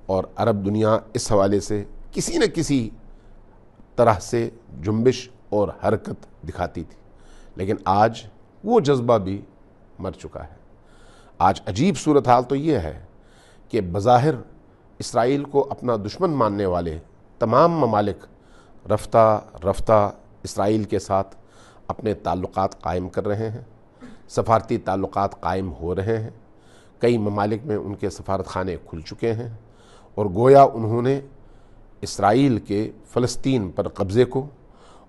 اور عرب دنیا اس حوالے سے کسی نہ کسی طرح سے جنبش اور حرکت دکھاتی تھی، لیکن آج وہ جذبہ بھی مر چکا ہے۔ آج عجیب صورتحال تو یہ ہے کہ بظاہر اسرائیل کو اپنا دشمن ماننے والے تمام ممالک رفتہ رفتہ اسرائیل کے ساتھ اپنے تعلقات قائم کر رہے ہیں، سفارتی تعلقات قائم ہو رہے ہیں، کئی ممالک میں ان کے سفارت خانے کھل چکے ہیں، اور گویا انہوں نے اسرائیل کے فلسطین پر قبضے کو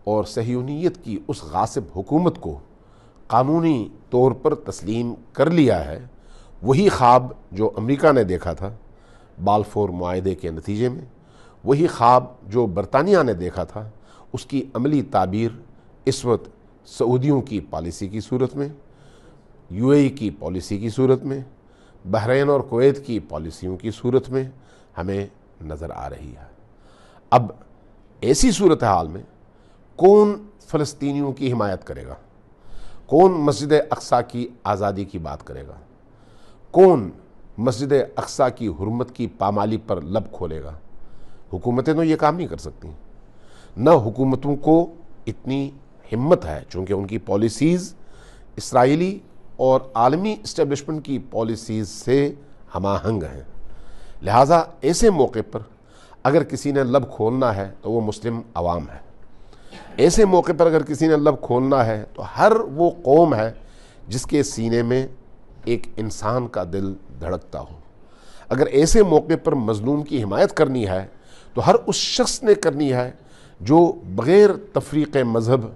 اور صہیونیت کی اس غاصب حکومت کو قانونی طور پر تسلیم کر لیا ہے۔ وہی خواب جو امریکہ نے دیکھا تھا بالفور معاہدے کے نتیجے میں، وہی خواب جو برطانیہ نے دیکھا تھا، اس کی عملی تعبیر اس وقت سعودیوں کی پالیسی کی صورت میں، یو اے ای کی پالیسی کی صورت میں، بحرین اور کویت کی پالیسیوں کی صورت میں ہمیں نظر آ رہی ہے۔ اب ایسی صورتحال میں کون فلسطینیوں کی حمایت کرے گا؟ کون مسجد اقصیٰ کی آزادی کی بات کرے گا؟ کون مسجد اقصیٰ کی حرمت کی پامالی پر لب کھولے گا؟ حکومتیں تو یہ کام نہیں کر سکتی، نہ حکومتوں کو اتنی ہمت ہے، چونکہ ان کی پالیسیز اسرائیلی اور عالمی اسٹیبلشمنٹ کی پالیسیز سے ہم آہنگ ہیں۔ لہٰذا ایسے موقع پر اگر کسی نے لب کھولنا ہے تو وہ مسلم عوام ہے، ایسے موقع پر اگر کسی نے لب کھولنا ہے تو ہر وہ قوم ہے جس کے سینے میں ایک انسان کا دل دھڑکتا ہو۔ اگر ایسے موقع پر مظلوم کی حمایت کرنی ہے تو ہر اس شخص نے کرنی ہے جو بغیر تفریق مذہب،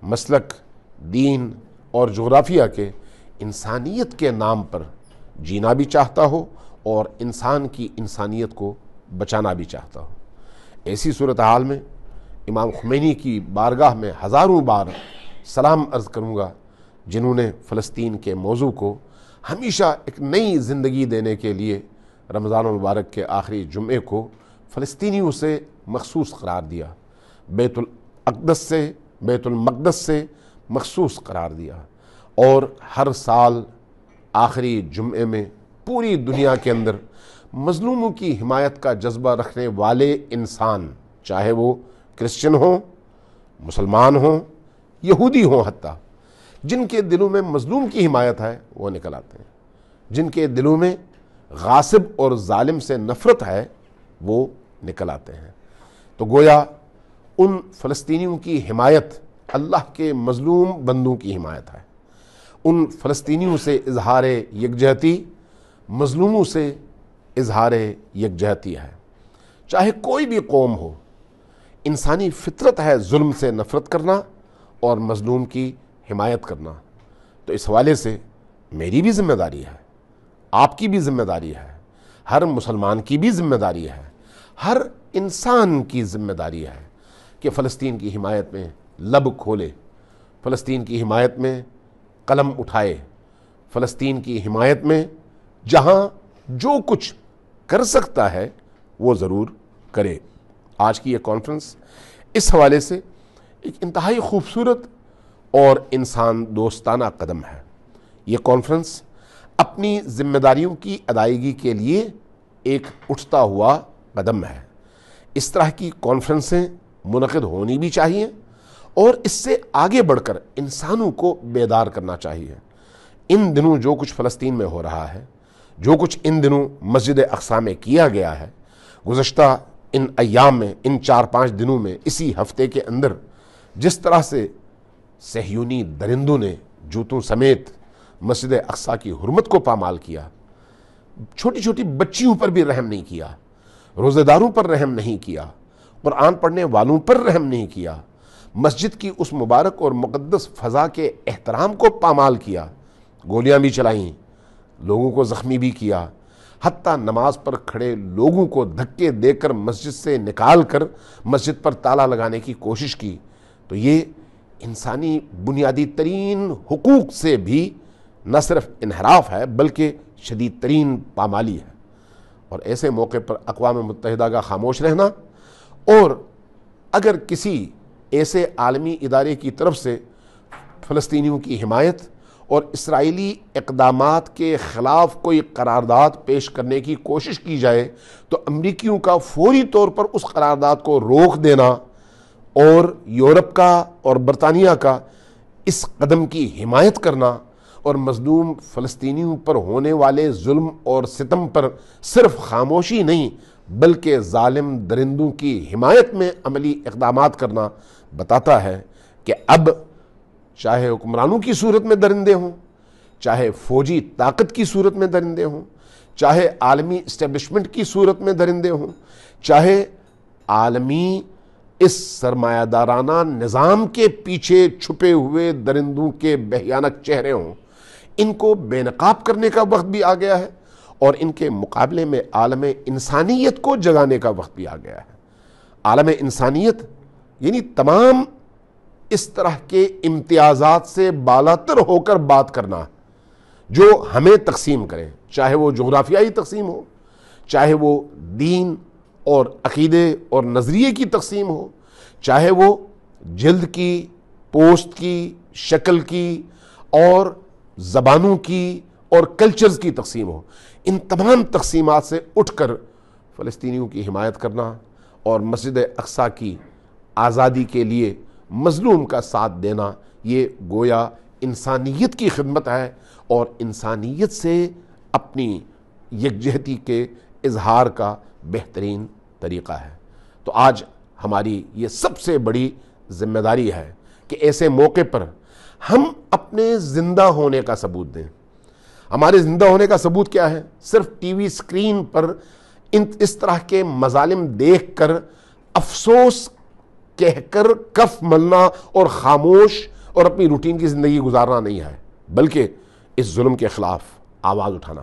مسلک، دین اور جغرافیہ کے انسانیت کے نام پر جینا بھی چاہتا ہو اور انسان کی انسانیت کو بچانا بھی چاہتا ہو۔ ایسی صورتحال میں امام خمینی کی بارگاہ میں ہزاروں بار سلام عرض کروں گا، جنہوں نے فلسطین کے موضوع کو ہمیشہ ایک نئی زندگی دینے کے لیے رمضان المبارک کے آخری جمعے کو فلسطینیوں سے مخصوص قرار دیا، بیت المقدس سے مخصوص قرار دیا، اور ہر سال آخری جمعے میں پوری دنیا کے اندر مظلوموں کی حمایت کا جذبہ رکھنے والے انسان، چاہے وہ کرسچن ہوں، مسلمان ہوں، یہودی ہوں، حتیٰ جن کے دلوں میں مظلوم کی حمایت ہے وہ نکل آتے ہیں، جن کے دلوں میں غاصب اور ظالم سے نفرت ہے وہ نکل آتے ہیں۔ تو گویا ان فلسطینیوں کی حمایت اللہ کے مظلوم بندوں کی حمایت ہے، ان فلسطینیوں سے اظہار یکجہتی مظلوموں سے اظہار یکجہتی ہے۔ چاہے کوئی بھی قوم ہو، انسانی فطرت ہے ظلم سے نفرت کرنا اور مظلوم کی حمایت کرنا۔ تو اس حوالے سے میری بھی ذمہ داری ہے، آپ کی بھی ذمہ داری ہے، ہر مسلمان کی بھی ذمہ داری ہے، ہر انسان کی ذمہ داری ہے کہ فلسطین کی حمایت میں لب کھولے، فلسطین کی حمایت میں قلم اٹھائے، فلسطین کی حمایت میں جہاں جو کچھ کر سکتا ہے وہ ضرور کرے۔ آج کی یہ کانفرنس اس حوالے سے ایک انتہائی خوبصورت اور انسان دوستانہ قدم ہے۔ یہ کانفرنس اپنی ذمہ داریوں کی ادائیگی کے لیے ایک اٹھتا ہوا قدم ہے۔ اس طرح کی کانفرنسیں منعقد ہونی بھی چاہیے اور اس سے آگے بڑھ کر انسانوں کو بیدار کرنا چاہیے۔ ان دنوں جو کچھ فلسطین میں ہو رہا ہے، جو کچھ ان دنوں مسجد اقصی میں کیا گیا ہے، گزشتہ ان ایام میں، ان 4-5 دنوں میں، اسی ہفتے کے اندر جس طرح سے صہیونی درندوں نے جوتوں سمیت مسجد اقصی کی حرمت کو پامال کیا، چھوٹی چھوٹی بچیوں پر بھی رحم نہیں کیا، روزہ داروں پر رحم نہیں کیا، قرآن پڑھنے والوں پر رحم نہیں کیا، مسجد کی اس مبارک اور مقدس فضا کے احترام کو پامال کیا، گولیاں بھی چلائیں، لوگوں کو زخمی بھی کیا، حتیٰ نماز پر کھڑے لوگوں کو دھکے دے کر مسجد سے نکال کر مسجد پر تالا لگانے کی کوشش کی۔ تو یہ انسانی بنیادی ترین حقوق سے بھی نہ صرف انحراف ہے بلکہ شدید ترین پامالی ہے۔ اور ایسے موقع پر اقوام متحدہ کا خاموش رہنا، اور اگر کسی ایسے عالمی ادارے کی طرف سے فلسطینیوں کی حمایت اور اسرائیلی اقدامات کے خلاف کوئی قرارداد پیش کرنے کی کوشش کی جائے تو امریکیوں کا فوری طور پر اس قرارداد کو روک دینا اور یورپ کا اور برطانیہ کا اس قدم کی حمایت کرنا اور مظلوم فلسطینیوں پر ہونے والے ظلم اور ستم پر صرف خاموشی نہیں بلکہ ظالم درندوں کی حمایت میں عملی اقدامات کرنا بتاتا ہے کہ اب چاہے حکمرانوں کی صورت میں درندے ہوں، چاہے فوجی طاقت کی صورت میں درندے ہوں، چاہے عالمی اسٹیبلشمنٹ کی صورت میں درندے ہوں، چاہے عالمی اس سرمایہ دارانہ نظام کے پیچھے چھپے ہوئے درندوں کے بھیانک چہرے ہوں، ان کو بے نقاب کرنے کا وقت بھی آ گیا ہے اور ان کے مقابلے میں عالم انسانیت کو جگانے کا وقت بھی آ گیا ہے۔ عالم انسانیت یعنی تمام اس طرح کے امتیازات سے بالاتر ہو کر بات کرنا جو ہمیں تقسیم کریں، چاہے وہ جغرافیائی تقسیم ہو، چاہے وہ دین اور عقیدے اور نظریے کی تقسیم ہو، چاہے وہ جلد کی، پوست کی، شکل کی اور زبانوں کی اور کلچرز کی تقسیم ہو، ان تمام تقسیمات سے اٹھ کر فلسطینیوں کی حمایت کرنا اور مسجد اقصی کی آزادی کے لیے مظلوم کا ساتھ دینا، یہ گویا انسانیت کی خدمت ہے اور انسانیت سے اپنی یکجہتی کے اظہار کا بہترین طریقہ ہے۔ تو آج ہماری یہ سب سے بڑی ذمہ داری ہے کہ ایسے موقع پر ہم اپنے زندہ ہونے کا ثبوت دیں۔ ہمارے زندہ ہونے کا ثبوت کیا ہے؟ صرف ٹی وی سکرین پر اس طرح کے مظالم دیکھ کر افسوس کہہ کر کف ملنا اور خاموش اور اپنی روٹین کی زندگی گزارنا نہیں ہے، بلکہ اس ظلم کے خلاف آواز اٹھانا،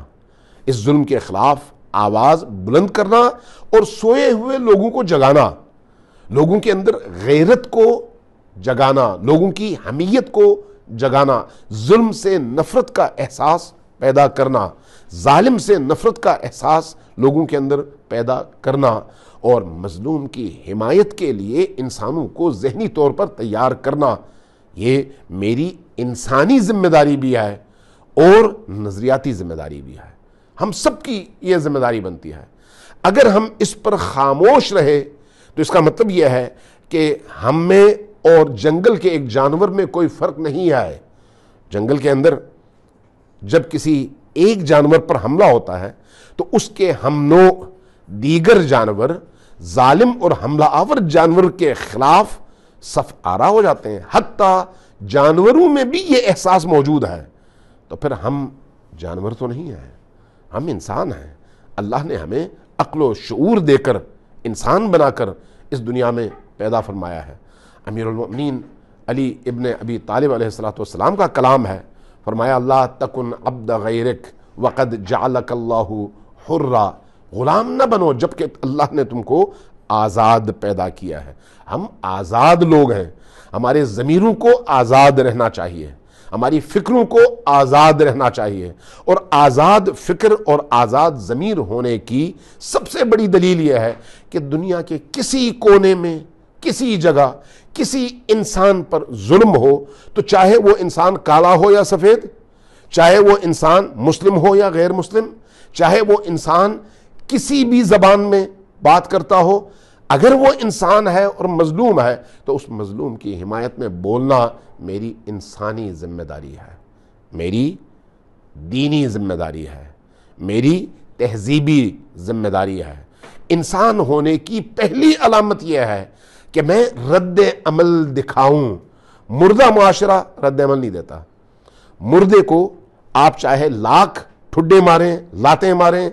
اس ظلم کے خلاف آواز بلند کرنا اور سوئے ہوئے لوگوں کو جگانا، لوگوں کے اندر غیرت کو جگانا، لوگوں کی حمیت کو جگانا، ظلم سے نفرت کا احساس پیدا کرنا، ظالم سے نفرت کا احساس لوگوں کے اندر پیدا کرنا، اور مظلوم کی حمایت کے لیے انسانوں کو ذہنی طور پر تیار کرنا، یہ میری انسانی ذمہ داری بھی ہے اور نظریاتی ذمہ داری بھی ہے، ہم سب کی یہ ذمہ داری بنتی ہے۔ اگر ہم اس پر خاموش رہے تو اس کا مطلب یہ ہے کہ ہم میں اور جنگل کے ایک جانور میں کوئی فرق نہیں ہے۔ جنگل کے اندر جب کسی ایک جانور پر حملہ ہوتا ہے تو اس کے ہم نوع دیگر جانور ظالم اور حملہ آور جانور کے خلاف صف آرا ہو جاتے ہیں، حتیٰ جانوروں میں بھی یہ احساس موجود ہے۔ تو پھر ہم جانور تو نہیں ہیں، ہم انسان ہیں۔ اللہ نے ہمیں عقل و شعور دے کر انسان بنا کر اس دنیا میں پیدا فرمایا ہے۔ امیر المؤمنین علی ابن ابی طالب علیہ السلام کا کلام ہے، فرمایا اللہ تکن عبد غیرک وقد جعلک اللہ حرا، غلام نہ بنو جبکہ اللہ نے تم کو آزاد پیدا کیا ہے۔ ہم آزاد لوگ ہیں، ہمارے ضمیروں کو آزاد رہنا چاہیے، ہماری فکروں کو آزاد رہنا چاہیے، اور آزاد فکر اور آزاد ضمیر ہونے کی سب سے بڑی دلیل یہ ہے کہ دنیا کے کسی کونے میں کسی جگہ کسی انسان پر ظلم ہو تو چاہے وہ انسان کالا ہو یا سفید، چاہے وہ انسان مسلم ہو یا غیر مسلم، چاہے وہ انسان کسی بھی زبان میں بات کرتا ہو، اگر وہ انسان ہے اور مظلوم ہے تو اس مظلوم کی حمایت میں بولنا میری انسانی ذمہ داری ہے، میری دینی ذمہ داری ہے، میری تہذیبی ذمہ داری ہے۔ انسان ہونے کی پہلی علامت یہ ہے کہ میں رد عمل دکھاؤں۔ مردہ معاشرہ رد عمل نہیں دیتا۔ مردے کو آپ چاہے لاکھ ٹھڈے ماریں، لاتیں ماریں،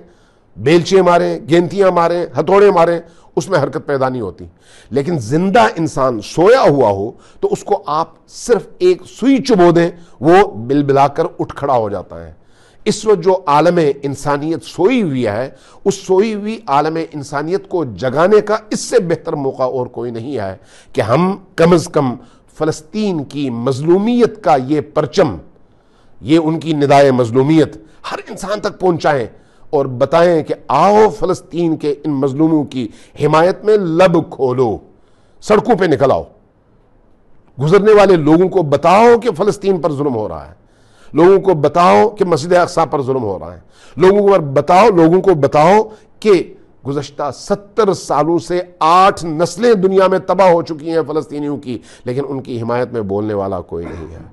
بیلچے ماریں، گینتیاں ماریں، ہتھوڑے ماریں، اس میں حرکت پیدا نہیں ہوتی۔ لیکن زندہ انسان سویا ہوا ہو تو اس کو آپ صرف ایک سوئی چبو دیں، وہ بل بلا کر اٹھ کھڑا ہو جاتا ہے۔ اس وقت جو عالم انسانیت سوئی ہوئی ہے، اس سوئی ہوئی عالم انسانیت کو جگانے کا اس سے بہتر موقع اور کوئی نہیں ہے کہ ہم کم از کم فلسطین کی مظلومیت کا یہ پرچم، یہ ان کی ندائے مظلومیت ہر انسان تک پہنچائیں اور بتائیں کہ آؤ فلسطین کے ان مظلوموں کی حمایت میں لب کھولو، سڑکوں پہ نکل آؤ، گزرنے والے لوگوں کو بتاؤ کہ فلسطین پر ظلم ہو رہا ہے، لوگوں کو بتاؤ کہ مسجد اقصی پر ظلم ہو رہا ہے، لوگوں کو بتاؤ کہ گزشتہ 70 سالوں سے 8 نسلیں دنیا میں تباہ ہو چکی ہیں فلسطینیوں کی، لیکن ان کی حمایت میں بولنے والا کوئی نہیں ہے،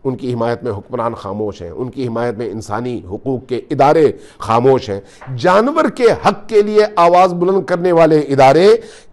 ان کی حمایت میں حکمران خاموش ہیں، ان کی حمایت میں انسانی حقوق کے ادارے خاموش ہیں، جانور کے حق کے لیے آواز بلند کرنے والے ادارے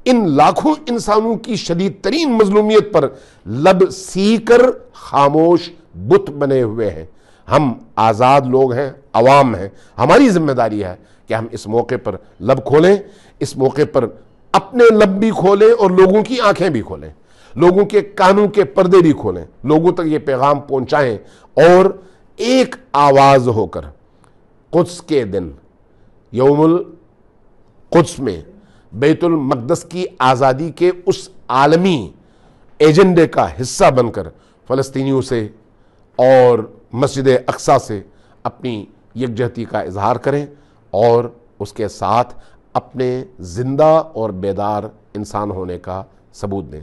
ان لاکھوں انسانوں کی شدید ترین مظلومیت پر لب سی کر خاموش بت بنے ہوئے ہیں۔ ہم آزاد لوگ ہیں، عوام ہیں، ہماری ذمہ داری ہے کہ ہم اس موقع پر لب کھولیں، اس موقع پر اپنے لب بھی کھولیں اور لوگوں کی آنکھیں بھی کھولیں، لوگوں کے کانوں کے پردے بھی کھولیں، لوگوں تک یہ پیغام پہنچائیں، اور ایک آواز ہو کر قدس کے دن یوم القدس میں بیت المقدس کی آزادی کے اس عالمی ایجنڈے کا حصہ بن کر فلسطینیوں سے اور مسجد اقصی سے اپنی یکجہتی کا اظہار کریں اور اس کے ساتھ اپنے زندہ اور بیدار انسان ہونے کا ثبوت دیں۔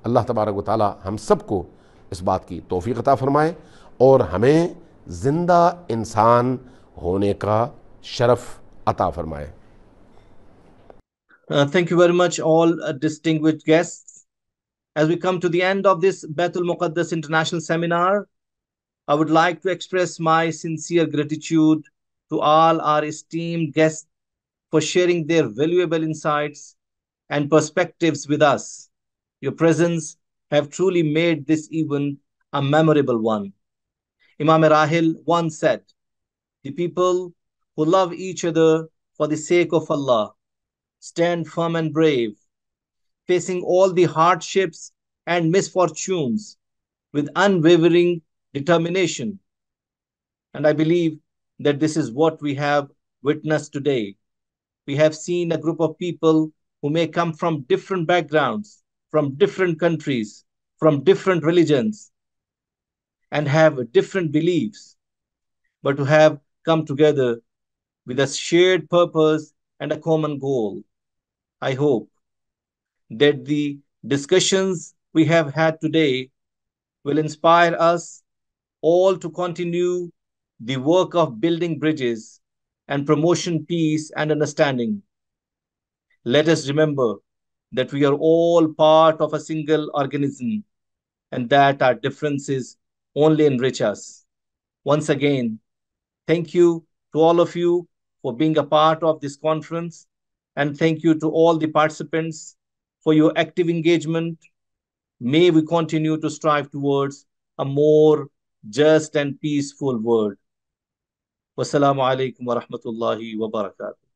اللہ تبارک و تعالی ہم سب کو اس بات کی توفیق عطا فرمائے اور ہمیں زندہ انسان ہونے کا شرف عطا فرمائے۔ Thank you very much, all distinguished guests. As we come to the end of this Baitul Muqaddas International Seminar, I would like to express my sincere gratitude to all our esteemed guests for sharing their valuable insights and perspectives with us. Your presence have truly made this event a memorable one. Imam Rahil once said, "The people who love each other for the sake of Allah stand firm and brave, facing all the hardships and misfortunes with unwavering determination. And I believe that this is what we have witnessed today. We have seen a group of people who may come from different backgrounds, from different countries, from different religions, and have different beliefs, but who have come together with a shared purpose and a common goal. I hope that the discussions we have had today will inspire us all to continue the work of building bridges and promotion peace and understanding. Let us remember that we are all part of a single organism and that our differences only enrich us. Once again, thank you to all of you for being a part of this conference, and thank you to all the participants for your active engagement. May we continue to strive towards a more just and peaceful world. Wassalamu alaikum wa rahmatullahi wa barakatuh.